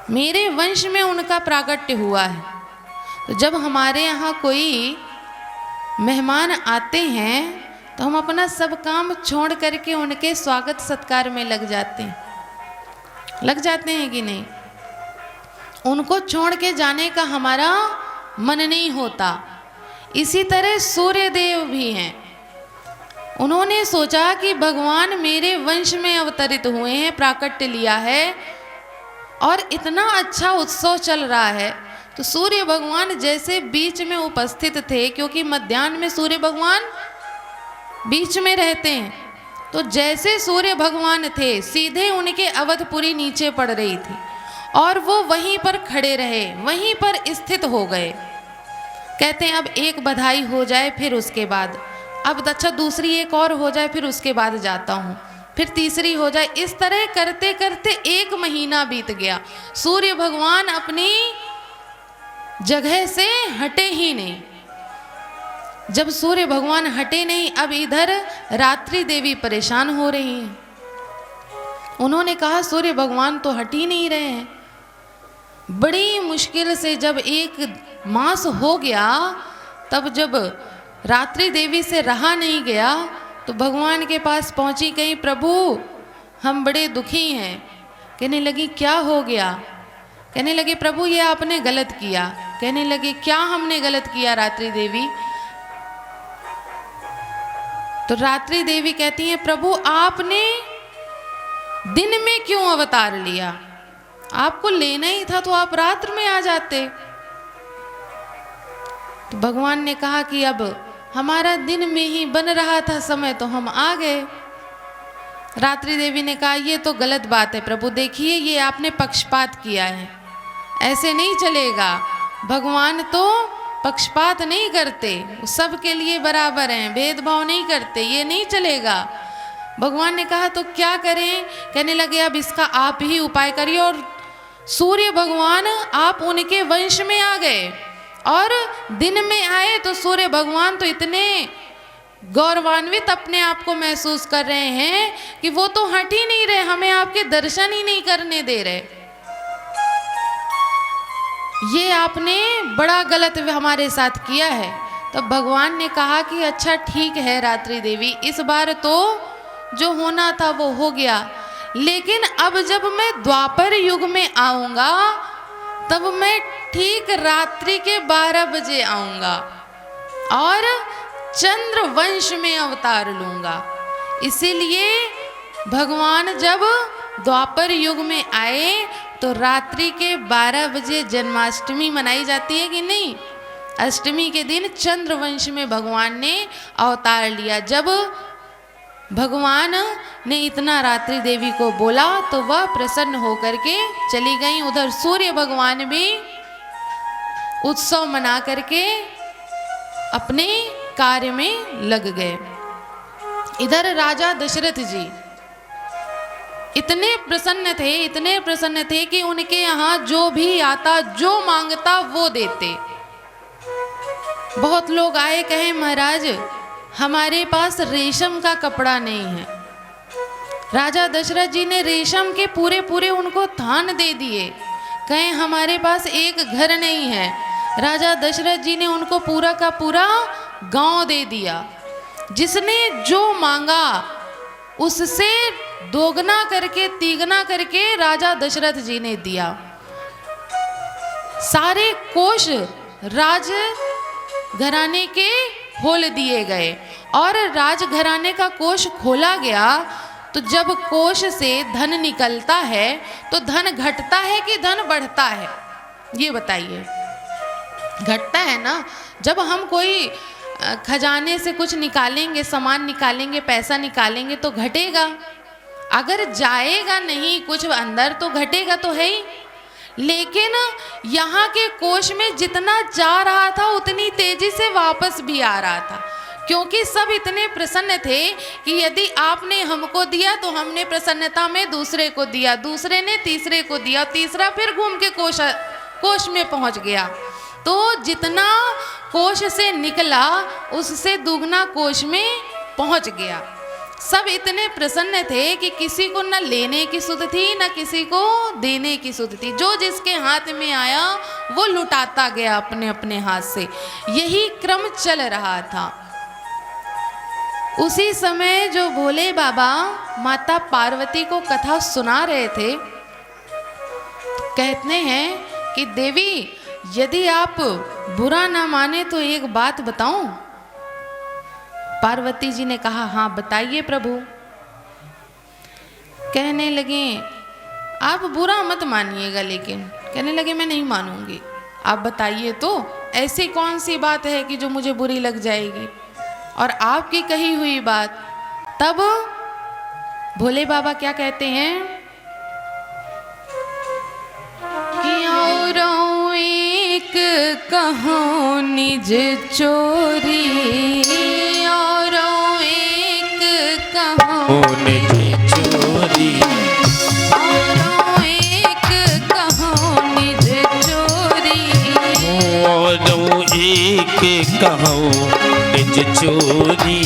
[SPEAKER 3] मेरे वंश में उनका प्राकट्य हुआ है। तो जब हमारे यहाँ कोई मेहमान आते हैं तो हम अपना सब काम छोड़ करके उनके स्वागत सत्कार में लग जाते हैं कि नहीं? उनको छोड़ के जाने का हमारा मन नहीं होता। इसी तरह सूर्य देव भी हैं। उन्होंने सोचा कि भगवान मेरे वंश में अवतरित हुए हैं, प्राकट्य लिया है और इतना अच्छा उत्सव चल रहा है, तो सूर्य भगवान जैसे बीच में उपस्थित थे, क्योंकि मध्याह्न में सूर्य भगवान बीच में रहते हैं, तो जैसे सूर्य भगवान थे सीधे उनके अवधपुरी नीचे पड़ रही थी और वो वहीं पर खड़े रहे, वहीं पर स्थित हो गए। कहते हैं अब एक बधाई हो जाए फिर उसके बाद, अब अच्छा दूसरी एक और हो जाए फिर उसके बाद जाता हूँ, फिर तीसरी हो जाए। इस तरह करते करते 1 महीना बीत गया। सूर्य भगवान अपनी जगह से हटे ही नहीं। जब सूर्य भगवान हटे नहीं, अब इधर रात्रि देवी परेशान हो रही हैं। उन्होंने कहा सूर्य भगवान तो हट ही नहीं रहे हैं। बड़ी मुश्किल से जब 1 मास हो गया, तब जब रात्रि देवी से रहा नहीं गया तो भगवान के पास पहुंची, कहीं प्रभु हम बड़े दुखी हैं। कहने लगी क्या हो गया? कहने लगे प्रभु ये आपने गलत किया। कहने लगे क्या हमने गलत किया रात्रि देवी? तो रात्रि देवी कहती हैं प्रभु आपने दिन में क्यों अवतार लिया? आपको लेना ही था तो आप रात्र में आ जाते। तो भगवान ने कहा कि अब हमारा दिन में ही बन रहा था समय, तो हम आ गए। रात्रि देवी ने कहा ये तो गलत बात है प्रभु, देखिए ये आपने पक्षपात किया है, ऐसे नहीं चलेगा। भगवान तो पक्षपात नहीं करते, सबके लिए बराबर हैं, भेदभाव नहीं करते, ये नहीं चलेगा। भगवान ने कहा तो क्या करें? कहने लगे अब इसका आप ही उपाय करिए। और सूर्य भगवान आप उनके वंश में आ गए और दिन में आए तो सूर्य भगवान तो इतने गौरवान्वित अपने आप को महसूस कर रहे हैं कि वो तो हट ही नहीं रहे, हमें आपके दर्शन ही नहीं करने दे रहे। ये आपने बड़ा गलत हमारे साथ किया है। तब भगवान ने कहा कि अच्छा ठीक है रात्रि देवी, इस बार तो जो होना था वो हो गया, लेकिन अब जब मैं द्वापर युग में आऊंगा तब मैं ठीक रात्रि के 12 बजे आऊंगा और चंद्र वंश में अवतार लूंगा। इसीलिए भगवान जब द्वापर युग में आए तो रात्रि के 12 बजे जन्माष्टमी मनाई जाती है कि नहीं? अष्टमी के दिन चंद्र वंश में भगवान ने अवतार लिया। जब भगवान ने इतना रात्रि देवी को बोला तो वह प्रसन्न होकर के चली गई। उधर सूर्य भगवान भी उत्सव मना करके अपने कार्य में लग गए। इधर राजा दशरथ जी इतने प्रसन्न थे कि उनके यहाँ जो भी आता, जो मांगता वो देते। बहुत लोग आए, कहे महाराज हमारे पास रेशम का कपड़ा नहीं है। राजा दशरथ जी ने रेशम के पूरे पूरे उनको थान दे दिए। कहे हमारे पास एक घर नहीं है। राजा दशरथ जी ने उनको पूरा का पूरा गांव दे दिया। जिसने जो मांगा उससे दोगुना करके तिगुना करके राजा दशरथ जी ने दिया। सारे कोष राज घराने के खोल दिए गए और राजघराने का कोष खोला गया। तो जब कोष से धन निकलता है तो धन घटता है कि धन बढ़ता है? ये बताइए। घटता है ना। जब हम कोई खजाने से कुछ निकालेंगे, सामान निकालेंगे, पैसा निकालेंगे तो घटेगा। अगर जाएगा नहीं कुछ अंदर तो घटेगा तो है ही। लेकिन यहाँ के कोष में जितना जा रहा था उतनी तेजी से वापस भी आ रहा था, क्योंकि सब इतने प्रसन्न थे कि यदि आपने हमको दिया तो हमने प्रसन्नता में दूसरे को दिया, दूसरे ने तीसरे को दिया, तीसरा फिर घूम के कोष में पहुंच गया। तो जितना कोष से निकला उससे दुगना कोष में पहुंच गया। सब इतने प्रसन्न थे कि किसी को न लेने की सुध थी न किसी को देने की सुध थी। जो जिसके हाथ में आया वो लुटाता गया अपने अपने हाथ से। यही क्रम चल रहा था। उसी समय जो भोले बाबा माता पार्वती को कथा सुना रहे थे, कहते हैं कि देवी यदि आप बुरा ना माने तो एक बात बताऊं। पार्वती जी ने कहा हाँ बताइए प्रभु। कहने लगे आप बुरा मत मानिएगा, लेकिन कहने लगे मैं नहीं मानूंगी, आप बताइए तो ऐसी कौन सी बात है कि जो मुझे बुरी लग जाएगी, और आपकी कही हुई बात। तब भोले बाबा क्या कहते हैं कि और एक कहो निज चोरी, और एक कहो
[SPEAKER 2] निज चोरी,
[SPEAKER 3] और एक कहो निज चोरी,
[SPEAKER 2] और एक कहो निज चोरी।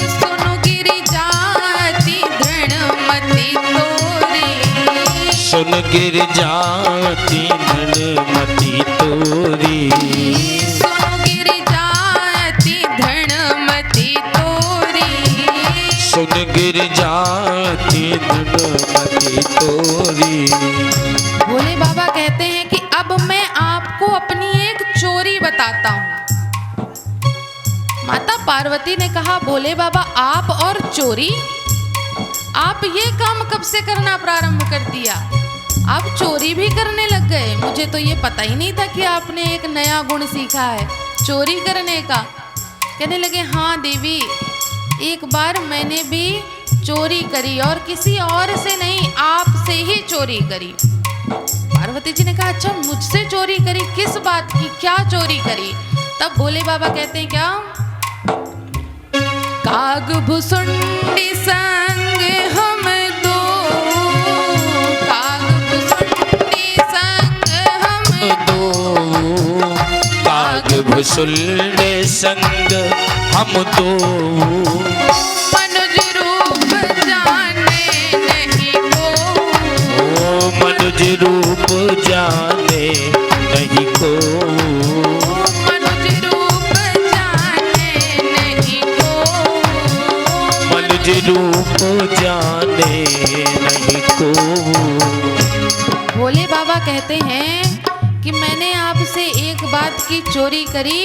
[SPEAKER 3] सुनु गिरि जाति धृणमति तोरी,
[SPEAKER 2] सुन गिर जाती धनमती तोरी,
[SPEAKER 3] सुनु गिरि जाति धृणमति तोरी,
[SPEAKER 2] सुन गिर जाती धनमती तोरी।
[SPEAKER 3] भोले बाबा कहते हैं कि अब मैं आपको अपनी एक चोरी बताता हूँ। माता पार्वती ने कहा भोले बाबा आप और चोरी, आप ये काम कब से करना प्रारंभ कर दिया? आप चोरी भी करने लग गए। मुझे तो ये पता ही नहीं था कि आपने एक नया गुण सीखा है चोरी करने का। कहने लगे हाँ देवी, एक बार मैंने भी चोरी करी और किसी और से नहीं, आपसे ही चोरी करी। पार्वती जी ने कहा अच्छा मुझसे चोरी करी, किस बात की, क्या चोरी करी? तब भोले बाबा कहते हैं क्या, काग भुसुंडी संग हम दो, काग भुसुंडी संग हम
[SPEAKER 2] दो, काग भुसुंडे संग हम दो,
[SPEAKER 3] मनुज रूप जाने नहीं को,
[SPEAKER 2] मनुज रूप जाने नहीं को,
[SPEAKER 3] मनुज रूप जाने नहीं को,
[SPEAKER 2] मनुज रूप जाने नहीं को।
[SPEAKER 3] भोले बाबा कहते हैं कि मैंने आपसे एक बात की चोरी करी।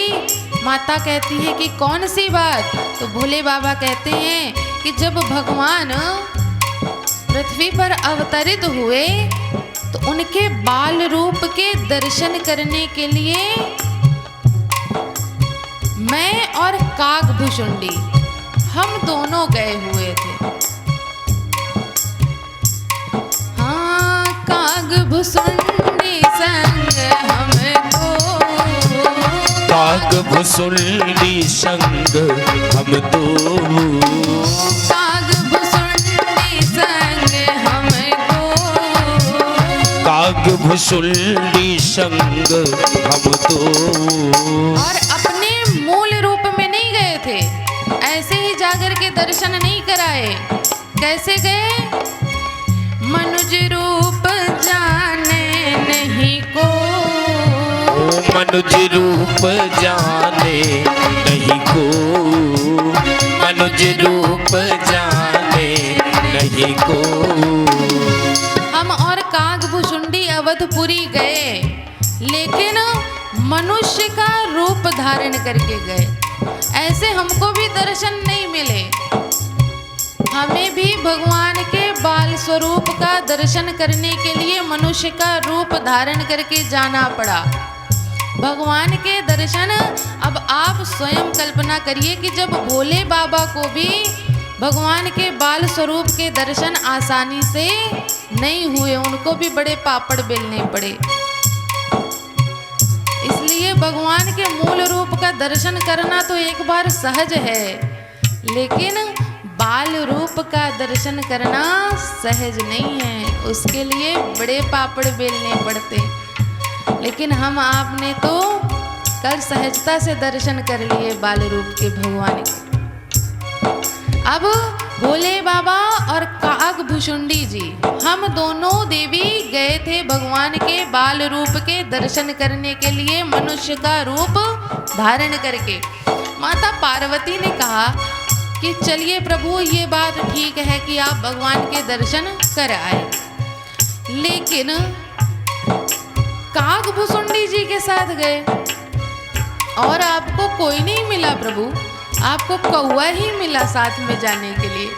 [SPEAKER 3] माता कहती है कि कौन सी बात? तो भोले बाबा कहते हैं कि जब भगवान पृथ्वी पर अवतरित हुए तो उनके बाल रूप के दर्शन करने के लिए मैं और कागभुसुंडी हम दोनों गए हुए थे। हाँ कागभुसुंडी संग हम दो,
[SPEAKER 2] काग भुसुंडी संग हम दो,
[SPEAKER 3] कागभुसुंडी संग हम दो,
[SPEAKER 2] काग भुसुंडी संग हम दो।
[SPEAKER 3] और अपने मूल रूप में नहीं गए थे, ऐसे ही जाकर के दर्शन नहीं कराए। कैसे गए? मनुज रूप जाने नहीं को,
[SPEAKER 2] मनुज रूप जाने नहीं को, मनुज रूप जाने नहीं को।
[SPEAKER 3] हम और कागभुसुंडी अवधपुरी गए, लेकिन मनुष्य का रूप धारण करके गए। ऐसे हमको भी दर्शन नहीं मिले। हमें भी भगवान के बाल स्वरूप का दर्शन करने के लिए मनुष्य का रूप धारण करके जाना पड़ा। भगवान के दर्शन, अब आप स्वयं कल्पना करिए कि जब भोले बाबा को भी भगवान के बाल स्वरूप के दर्शन आसानी से नहीं हुए, उनको भी बड़े पापड़ बेलने पड़े। इसलिए भगवान के मूल रूप का दर्शन करना तो एक बार सहज है, लेकिन बाल रूप का दर्शन करना सहज नहीं है। उसके लिए बड़े पापड़ बेलने पड़ते। लेकिन हम आपने तो कल सहजता से दर्शन कर लिए बाल रूप के भगवान के। अब भोले बाबा और काग भुषुंडी जी, हम दोनों देवी गए थे भगवान के बाल रूप के दर्शन करने के लिए, मनुष्य का रूप धारण करके। माता पार्वती ने कहा कि चलिए प्रभु, ये बात ठीक है कि आप भगवान के दर्शन कर आए, लेकिन काग भुषुंडी जी के साथ गए और आपको कोई नहीं मिला प्रभु, आपको कौवा ही मिला साथ में जाने के लिए।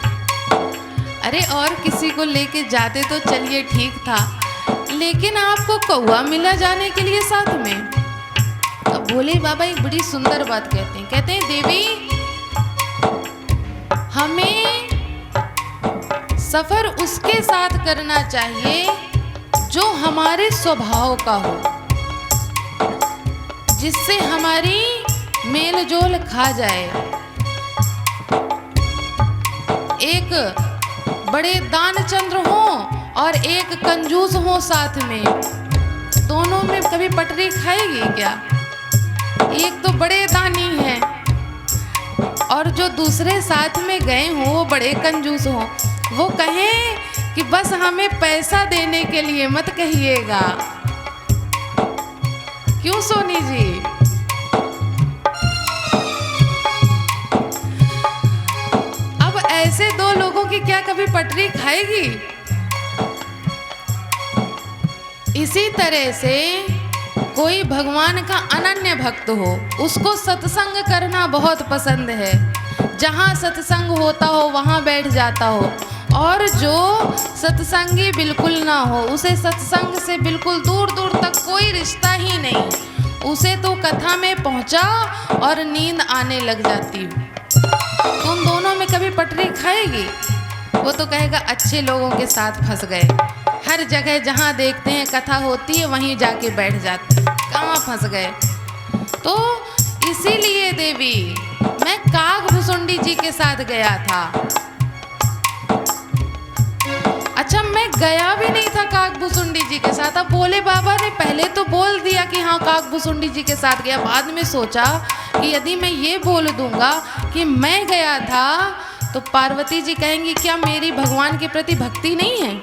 [SPEAKER 3] अरे और किसी को लेके जाते तो चलिए ठीक था, लेकिन आपको कौवा मिला जाने के लिए साथ में। तो भोले बाबा एक बड़ी सुंदर बात कहते हैं देवी, हमें सफर उसके साथ करना चाहिए जो हमारे स्वभाव का हो, जिससे हमारी मेल जोल खा जाए। एक बड़े दानचंद्र हो और एक कंजूस हो साथ में, दोनों में कभी पटरी खाएगी क्या? एक तो बड़े दानी हैं और जो दूसरे साथ में गए हों वो बड़े कंजूस हों, वो कहें कि बस हमें पैसा देने के लिए मत कहिएगा। क्यों सोनी जी? अब ऐसे दो लोगों की क्या कभी पटरी खाएगी? इसी तरह से कोई भगवान का अनन्य भक्त हो, उसको सत्संग करना बहुत पसंद है, जहाँ सत्संग होता हो वहाँ बैठ जाता हो, और जो सत्संगी बिल्कुल ना हो, उसे सत्संग से बिल्कुल दूर दूर तक कोई रिश्ता ही नहीं, उसे तो कथा में पहुंचा और नींद आने लग जाती। तुम दोनों में कभी पटरी खाएगी? वो तो कहेगा अच्छे लोगों के साथ फंस गए, हर जगह जहाँ देखते हैं कथा होती है वहीं जाके बैठ जाते, कहाँ फंस गए। तो इसीलिए देवी मैं काग भुषुंडी जी के साथ गया था। अच्छा, मैं गया भी नहीं था काग भुषुंडी जी के साथ। अब भोले बाबा ने पहले तो बोल दिया कि हाँ काग भुषुंडी जी के साथ गया, बाद में सोचा कि यदि मैं ये बोल दूंगा कि मैं गया था तो पार्वती जी कहेंगी क्या मेरी भगवान के प्रति भक्ति नहीं है?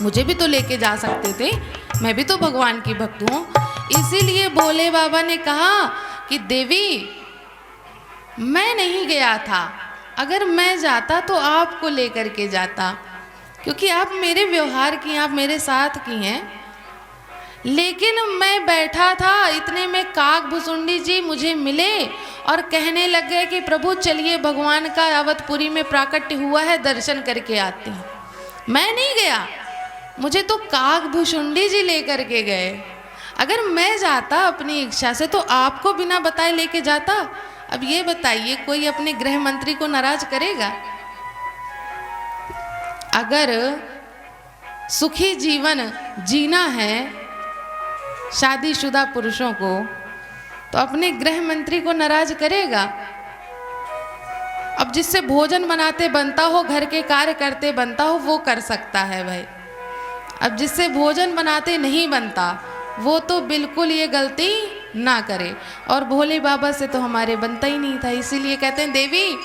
[SPEAKER 3] मुझे भी तो लेके जा सकते थे, मैं भी तो भगवान की भक्त हूँ। इसीलिए भोले बाबा ने कहा कि देवी मैं नहीं गया था, अगर मैं जाता तो आपको लेकर के जाता, क्योंकि आप मेरे व्यवहार की, आप मेरे साथ की हैं। लेकिन मैं बैठा था, इतने में काग भुषुंडी जी मुझे मिले और कहने लग गए कि प्रभु चलिए भगवान का अवधपुरी में प्राकट्य हुआ है, दर्शन करके आते हैं। मैं नहीं गया, मुझे तो काग भुषुंडी जी लेकर के गए। अगर मैं जाता अपनी इच्छा से तो आपको बिना बताए लेके जाता। अब ये बताइए कोई अपने गृह मंत्री को नाराज करेगा? अगर सुखी जीवन जीना है शादीशुदा पुरुषों को तो अपने गृह मंत्री को नाराज करेगा? अब जिससे भोजन बनाते बनता हो, घर के कार्य करते बनता हो, वो कर सकता है भाई। अब जिससे भोजन बनाते नहीं बनता वो तो बिल्कुल ये गलती ना करे, और भोले बाबा से तो हमारे बनता ही नहीं था। इसीलिए कहते हैं देवी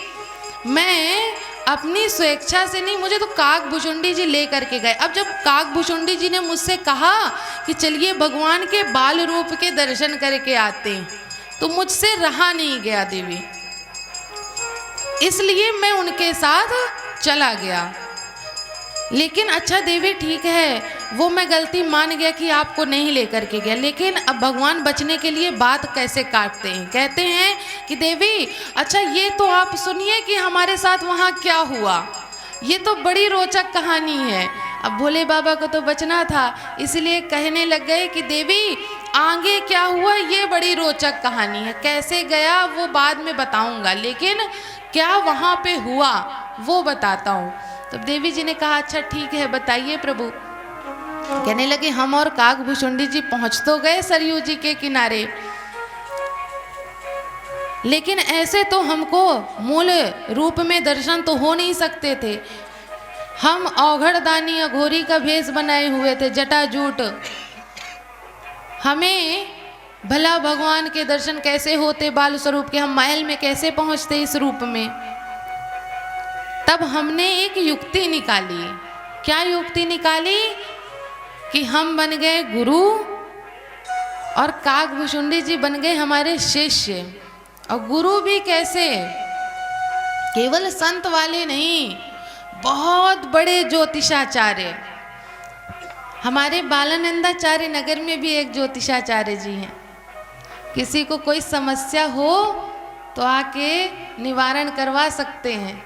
[SPEAKER 3] मैं अपनी स्वेच्छा से नहीं, मुझे तो काग भुषुंडी जी ले करके गए। अब जब काग भुषुंडी जी ने मुझसे कहा कि चलिए भगवान के बाल रूप के दर्शन करके आते हैं, तो मुझसे रहा नहीं गया देवी, इसलिए मैं उनके साथ चला गया। लेकिन अच्छा देवी ठीक है, वो मैं गलती मान गया कि आपको नहीं लेकर के गया, लेकिन अब भगवान बचने के लिए बात कैसे काटते हैं। कहते हैं कि देवी अच्छा ये तो आप सुनिए कि हमारे साथ वहाँ क्या हुआ, ये तो बड़ी रोचक कहानी है। अब भोले बाबा को तो बचना था, इसलिए कहने लग गए कि देवी आगे क्या हुआ ये बड़ी रोचक कहानी है, कैसे गया वो बाद में बताऊंगा, लेकिन क्या वहाँ पे हुआ वो बताता हूँ। तो देवी जी ने कहा अच्छा ठीक है बताइए प्रभु। कहने लगे हम और काग भुषुंडी जी पहुंच तो गए सरयू जी के किनारे, लेकिन ऐसे तो हमको मूल रूप में दर्शन तो हो नहीं सकते थे। हम औघड़दानी अघोरी का भेष बनाए हुए थे, जटाजूट, हमें भला भगवान के दर्शन कैसे होते बाल स्वरूप के, हम महल में कैसे पहुंचते इस रूप में। तब हमने एक युक्ति निकाली। क्या युक्ति निकाली? कि हम बन गए गुरु और काकभुशुंडी जी बन गए हमारे शिष्य। और गुरु भी कैसे? केवल संत वाले नहीं, बहुत बड़े ज्योतिषाचार्य। हमारे बालानंदाचार्य नगर में भी एक ज्योतिषाचार्य जी हैं। किसी को कोई समस्या हो तो आके निवारण करवा सकते हैं।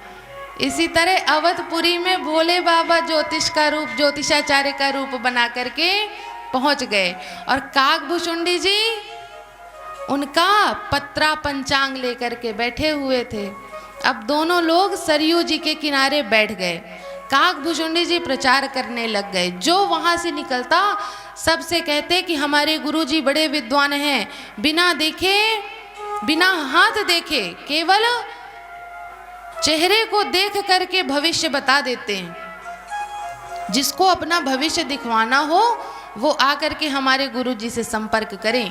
[SPEAKER 3] इसी तरह अवधपुरी में भोले बाबा ज्योतिष का रूप, ज्योतिषाचार्य का रूप बना करके पहुंच गए। और काकभुशुंडी जी उनका पत्रा पंचांग लेकर के बैठे हुए थे। अब दोनों लोग सरयू जी के किनारे बैठ गए। काकभुशुंडी जी प्रचार करने लग गए। जो वहां से निकलता सबसे कहते कि हमारे गुरु जी बड़े विद्वान हैं, बिना देखे, बिना हाथ देखे, केवल चेहरे को देख करके भविष्य बता देते हैं। जिसको अपना भविष्य दिखवाना हो वो आकर के हमारे गुरु जी से संपर्क करें।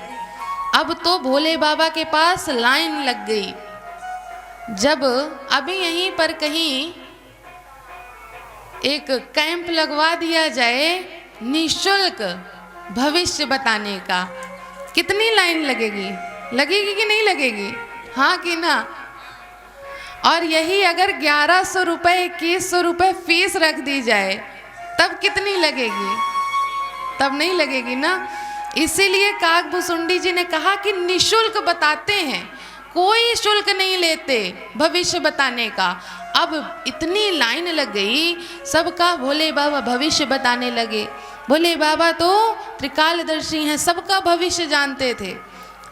[SPEAKER 3] अब तो भोले बाबा के पास लाइन लग गई। जब अभी यहीं पर कहीं एक कैंप लगवा दिया जाए निःशुल्क भविष्य बताने का, कितनी लाइन लगेगी? लगेगी कि नहीं लगेगी? हाँ कि ना? और यही अगर 1100 रुपये, 2100 रुपये फीस रख दी जाए तब कितनी लगेगी? तब नहीं लगेगी ना। इसीलिए काकभुशुंडी जी ने कहा कि निःशुल्क बताते हैं, कोई शुल्क नहीं लेते भविष्य बताने का। अब इतनी लाइन लग गई, सबका भोले बाबा भविष्य बताने लगे। भोले बाबा तो त्रिकालदर्शी हैं, सबका भविष्य जानते थे।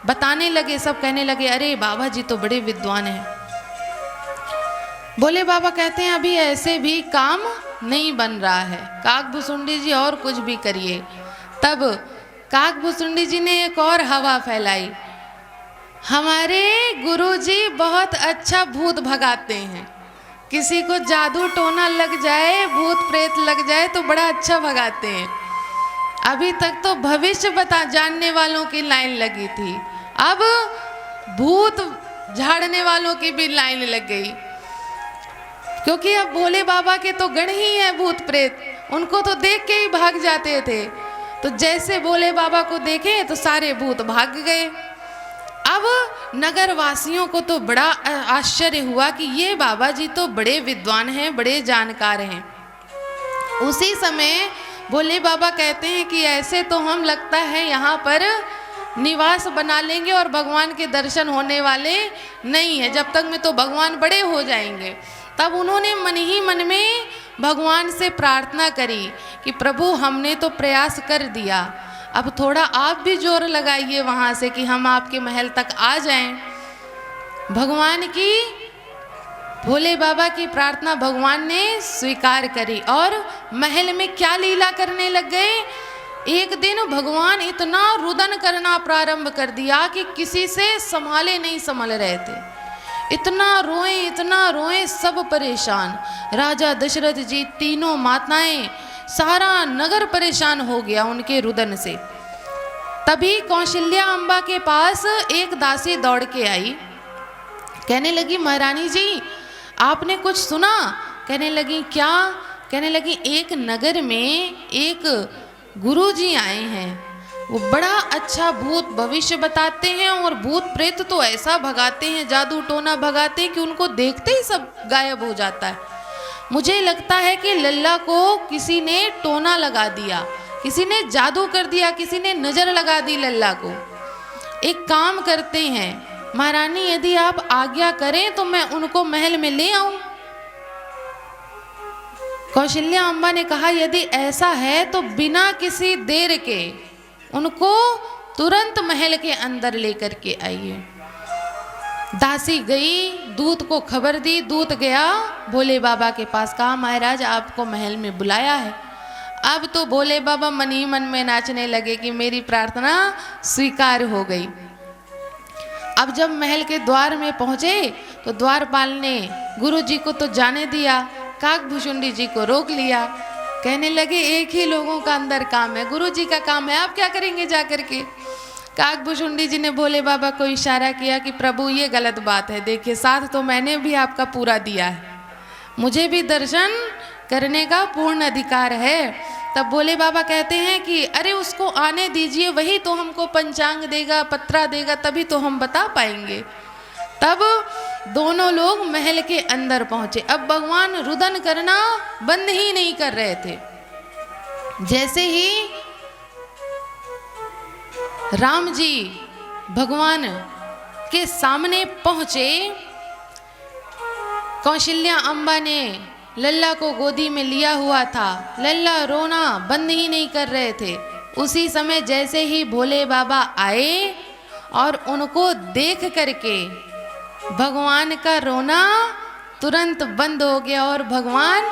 [SPEAKER 3] बताने लगे, सब कहने लगे अरे बाबा जी तो बड़े विद्वान हैं। भोले बाबा कहते हैं अभी ऐसे भी काम नहीं बन रहा है, काकभुशुंडी जी और कुछ भी करिए। तब काकभुशुंडी जी ने एक और हवा फैलाई। हमारे गुरुजी बहुत अच्छा भूत भगाते हैं। किसी को जादू टोना लग जाए, भूत प्रेत लग जाए तो बड़ा अच्छा भगाते हैं। अभी तक तो भविष्य बता जानने वालों की लाइन लगी थी, अब भूत झाड़ने वालों की भी लाइन लग गई। क्योंकि अब भोले बाबा के तो गण ही है भूत प्रेत, उनको तो देख के ही भाग जाते थे। तो जैसे भोले बाबा को देखे तो सारे भूत भाग गए। अब नगर वासियों को तो बड़ा आश्चर्य हुआ कि ये बाबा जी तो बड़े विद्वान हैं, बड़े जानकार हैं। उसी समय भोले बाबा कहते हैं कि ऐसे तो हम लगता है यहाँ पर निवास बना लेंगे और भगवान के दर्शन होने वाले नहीं है, जब तक में तो भगवान बड़े हो जाएंगे। तब उन्होंने मन ही मन में भगवान से प्रार्थना करी कि प्रभु हमने तो प्रयास कर दिया, अब थोड़ा आप भी जोर लगाइए वहाँ से कि हम आपके महल तक आ जाएं। भगवान की, भोले बाबा की प्रार्थना भगवान ने स्वीकार करी और महल में क्या लीला करने लग गए। एक दिन भगवान इतना रुदन करना प्रारंभ कर दिया कि किसी से संभाले नहीं संभल रहे थे। इतना रोए, सब परेशान। राजा दशरथ जी, तीनों माताएं, सारा नगर परेशान हो गया उनके रुदन से। तभी कौशल्या अम्बा के पास एक दासी दौड़ के आई, कहने लगी महारानी जी आपने कुछ सुना? कहने लगी क्या? कहने लगी एक नगर में एक गुरुजी आए हैं, वो बड़ा अच्छा भूत भविष्य बताते हैं और भूत प्रेत तो ऐसा भगाते हैं, जादू टोना भगाते हैं कि उनको देखते ही सब गायब हो जाता है। मुझे लगता है कि लल्ला को किसी ने टोना लगा दिया, किसी ने जादू कर दिया, किसी ने नजर लगा दी लल्ला को। एक काम करते हैं महारानी, यदि आप आज्ञा करें तो मैं उनको महल में ले आऊं। कौशल्या अम्बा ने कहा यदि ऐसा है तो बिना किसी देर के उनको तुरंत महल के अंदर लेकर के आइए। दासी गई, दूत को खबर दी, दूत गया भोले बाबा के पास, कहा महाराज आपको महल में बुलाया है। अब तो भोले बाबा मन ही मन में नाचने लगे कि मेरी प्रार्थना स्वीकार हो गई। अब जब महल के द्वार में पहुंचे तो द्वारपाल ने गुरु जी को तो जाने दिया, काकभुशुंडी जी को रोक लिया। कहने लगे एक ही लोगों का अंदर काम है, गुरु जी का काम है, आप क्या करेंगे जाकर के? काकभुशुंडी जी ने भोले बाबा को इशारा किया कि प्रभु ये गलत बात है, देखिए साथ तो मैंने भी आपका पूरा दिया है, मुझे भी दर्शन करने का पूर्ण अधिकार है। तब भोले बाबा कहते हैं कि अरे उसको आने दीजिए, वही तो हमको पंचांग देगा, पत्रा देगा, तभी तो हम बता पाएंगे। तब दोनों लोग महल के अंदर पहुंचे। अब भगवान रुदन करना बंद ही नहीं कर रहे थे। जैसे ही राम जी भगवान के सामने पहुंचे, कौशल्या अम्बा ने लल्ला को गोदी में लिया हुआ था। लल्ला रोना बंद ही नहीं कर रहे थे। उसी समय जैसे ही भोले बाबा आए और उनको देख करके भगवान का रोना तुरंत बंद हो गया और भगवान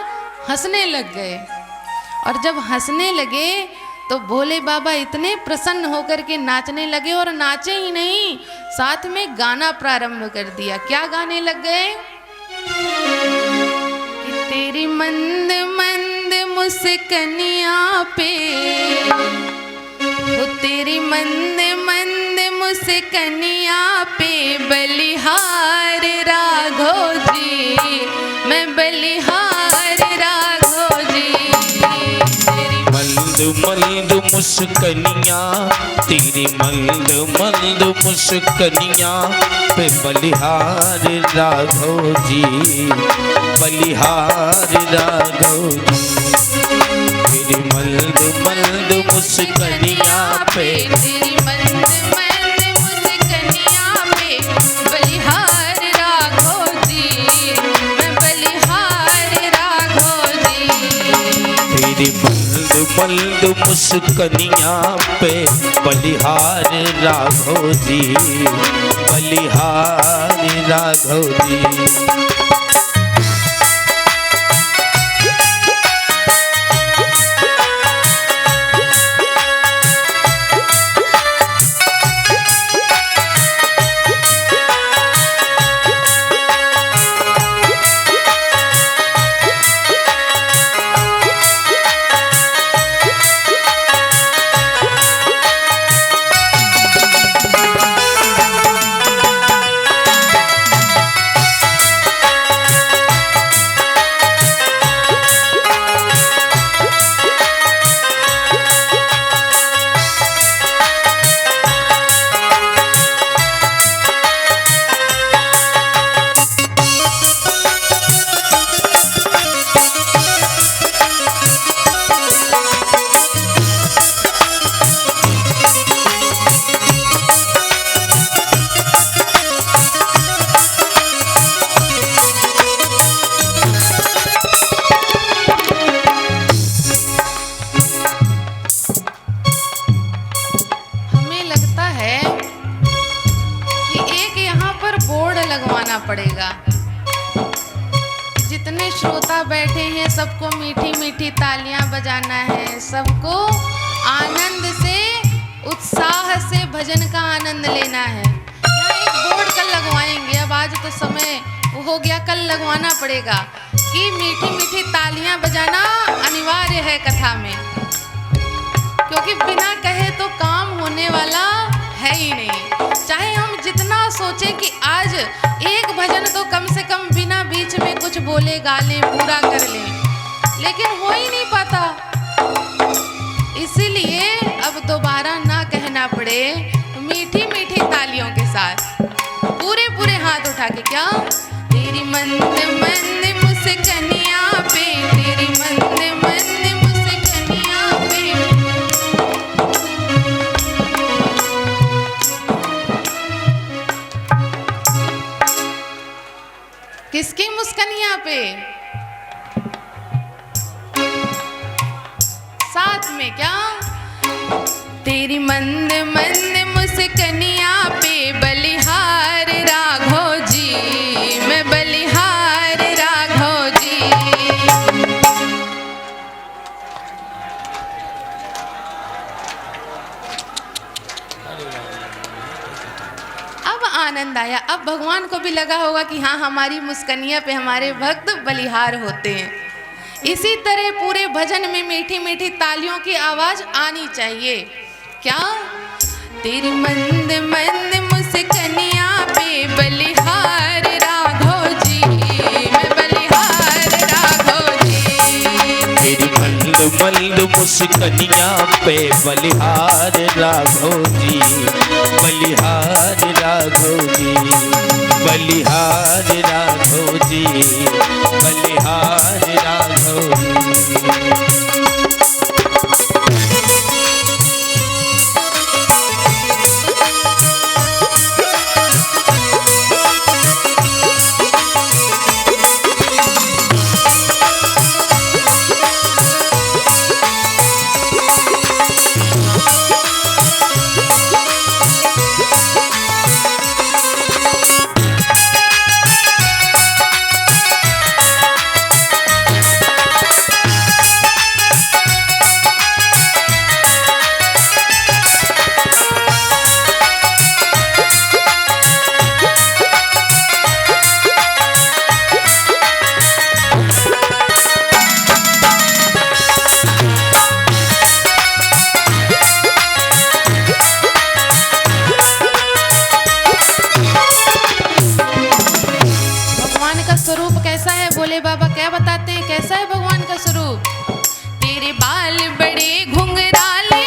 [SPEAKER 3] हंसने लग गए। और जब हंसने लगे तो भोले बाबा इतने प्रसन्न होकर के नाचने लगे, और नाचे ही नहीं, साथ में गाना प्रारंभ कर दिया। क्या गाने लग गए? कि तेरी मंद मंद मुस्कनिया पे, वो तेरी मंद मंद मुस्कनिया पे बलिहार राघव जी, मैं बलिहार राघव जी।
[SPEAKER 2] मंद मंद मुस्कनिया, तेरी मंद मंद मुस्कनिया पे बलिहार राघव जी, बलिहार राघव जी। तेरी मंद मंद मुस्कनिया पे,
[SPEAKER 3] तेरी मंद मंद मुस्कनिया पे बलिहार राघव जी, मैं बलिहार राघव जी।
[SPEAKER 2] तेरी मंद मंद मुस्कनिया पे बलिहार राघव जी, बलिहार राघव जी।
[SPEAKER 3] पड़ेगा। जितने श्रोता बैठे हैं सबको मीठी मीठी तालियां बजाना है, सबको आनंद से उत्साह से भजन का आनंद लेना है। यहाँ एक बोर्ड कल लगवाएंगे, अब आज तो समय हो गया, कल लगवाना पड़ेगा कि मीठी मीठी तालियां बजाना अनिवार्य है कथा में, क्योंकि बिना कहे तो काम होने वाला है ही नहीं। चाहे हम जितना सोचें कि आज एक भजन तो कम से कम बिना बीच में कुछ बोले गा लें, पूरा कर लें, लेकिन हो ही नहीं पाता। इसीलिए अब दोबारा ना कहना पड़े, मीठी मीठी तालियों के साथ पूरे पूरे हाथ उठा के, क्या तेरी मंद मंद मुस्कनिया पे, तेरी मंद मंद मुस्कनिया पे। किसकी मुस्कनिया पे? साथ में क्या? तेरी मंद मंद मुस्कनिया पे बलिहार राघव जी, मैं बलिहार राघव जी। अब आनंद आया, अब भगवान को भी लगा होगा कि हाँ, हमारी मुस्कनिया पे हमारे भक्त बलिहार होते हैं। इसी तरह पूरे भजन में मीठी मीठी तालियों की आवाज आनी चाहिए। क्या? तेरी मंद मंद मुस्कनिया पे बलिहार राघव जी, मैं बलिहार
[SPEAKER 2] मुस्कनिया पे बलिहार राघव जी, बलिहार राघव जी, बलिहार राघव जी, बलिहार राघव जी।
[SPEAKER 3] स्वरूप कैसा है? भोले बाबा क्या बताते हैं, कैसा है भगवान का स्वरूप? तेरे बाल बड़े घुंघराले,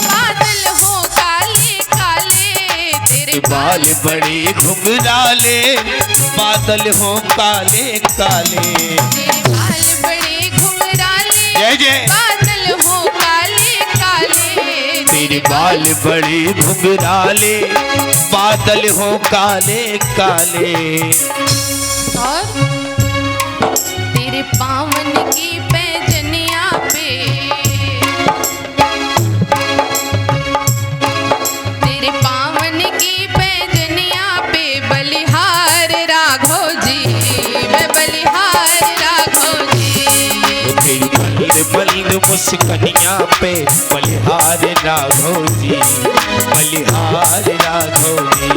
[SPEAKER 3] बादल हो काले काले। तेरे
[SPEAKER 2] बाल बड़े घुंघराले, बादल हो काले काले।
[SPEAKER 3] तेरे बाल बड़े घुंघराले,
[SPEAKER 2] जय जय।
[SPEAKER 3] बादल हो काले काले।
[SPEAKER 2] तेरे बाल बड़े घुंघराले, बादल हो काले काले।
[SPEAKER 3] और तेरे पावन की पैजनिया पे, तेरे पावन की पैजनिया पे बलिहार राघव जी, मैं बलिहार राघव जी।
[SPEAKER 2] तेरी बलिद बलिद मुस्कनिया पे बलिहार राघव जी, बलिहार राघव जी।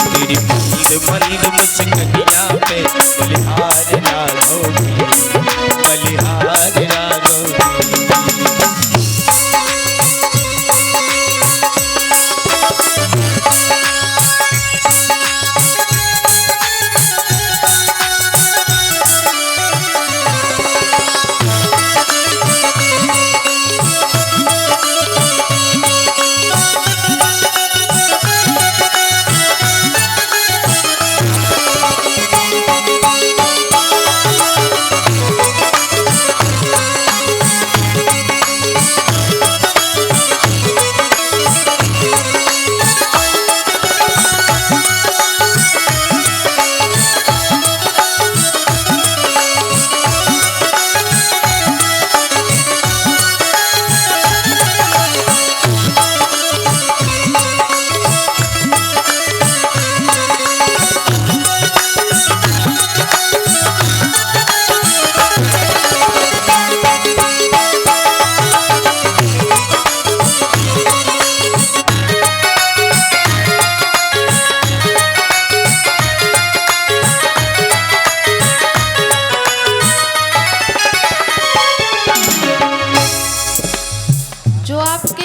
[SPEAKER 2] तेरी बलिद बलिद मुस्कनिया पे बलिहार राघव जी, बलिहार राघव जी।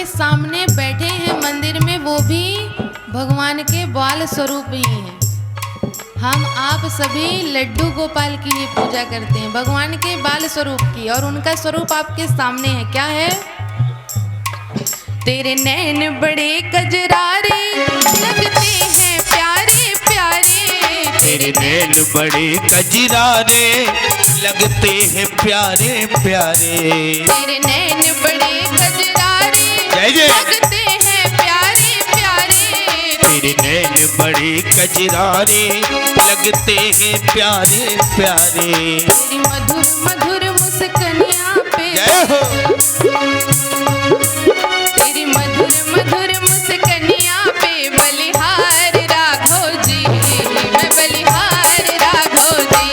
[SPEAKER 3] सामने बैठे हैं मंदिर में, वो भी भगवान के बाल स्वरूप ही हैं। हम आप सभी लड्डू गोपाल की ही पूजा करते हैं, भगवान के बाल स्वरूप की, और उनका स्वरूप आपके सामने है। क्या है? तेरे नैन बड़े कजरारे लगते हैं प्यारे प्यारे।
[SPEAKER 2] तेरे नैन बड़े कजरारे लगते हैं प्यारे प्यारे।
[SPEAKER 3] तेरे नैन बड़े कजरारे लगते हैं प्यारे प्यारे।
[SPEAKER 2] तेरे नैन बड़े कजरारे लगते हैं प्यारे प्यारे।
[SPEAKER 3] तेरी मधुर मधुर मुस्कनिया पे, तेरी मधुर मधुर मुस्कनिया पे बलिहार राघव जी, मैं बलिहार राघव जी।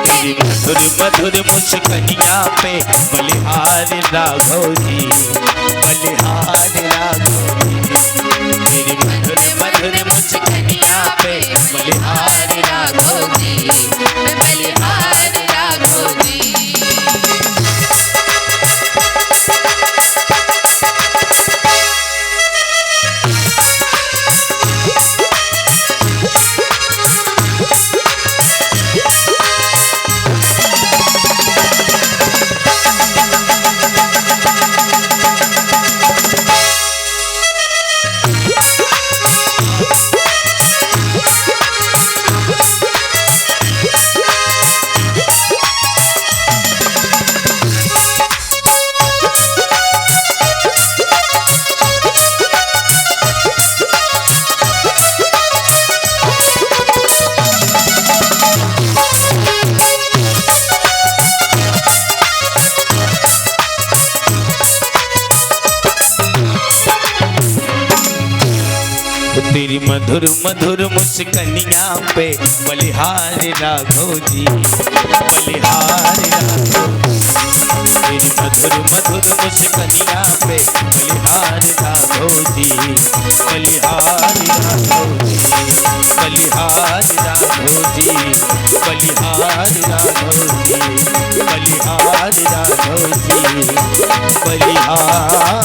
[SPEAKER 2] तेरी मधुर मधुर मुस्कनिया पे बलिहार राघव जी, बलिहार राघव जी। तेरी मधुर मधुर मुस्कनिया पे बलिहार राघव जी,
[SPEAKER 3] मैं बलिहार राघव जी।
[SPEAKER 2] तेरी मधुर मधुर मुस्कनिया पे बलिहार राघव जी, बलिहार राघव। तेरी मधुर मधुर मुस्कनिया पे बलिहार राघव जी, बलिहार राघव जी, बलिहार राघव जी, बलिहार राघव जी, बलिहार राघव जी, बलिहार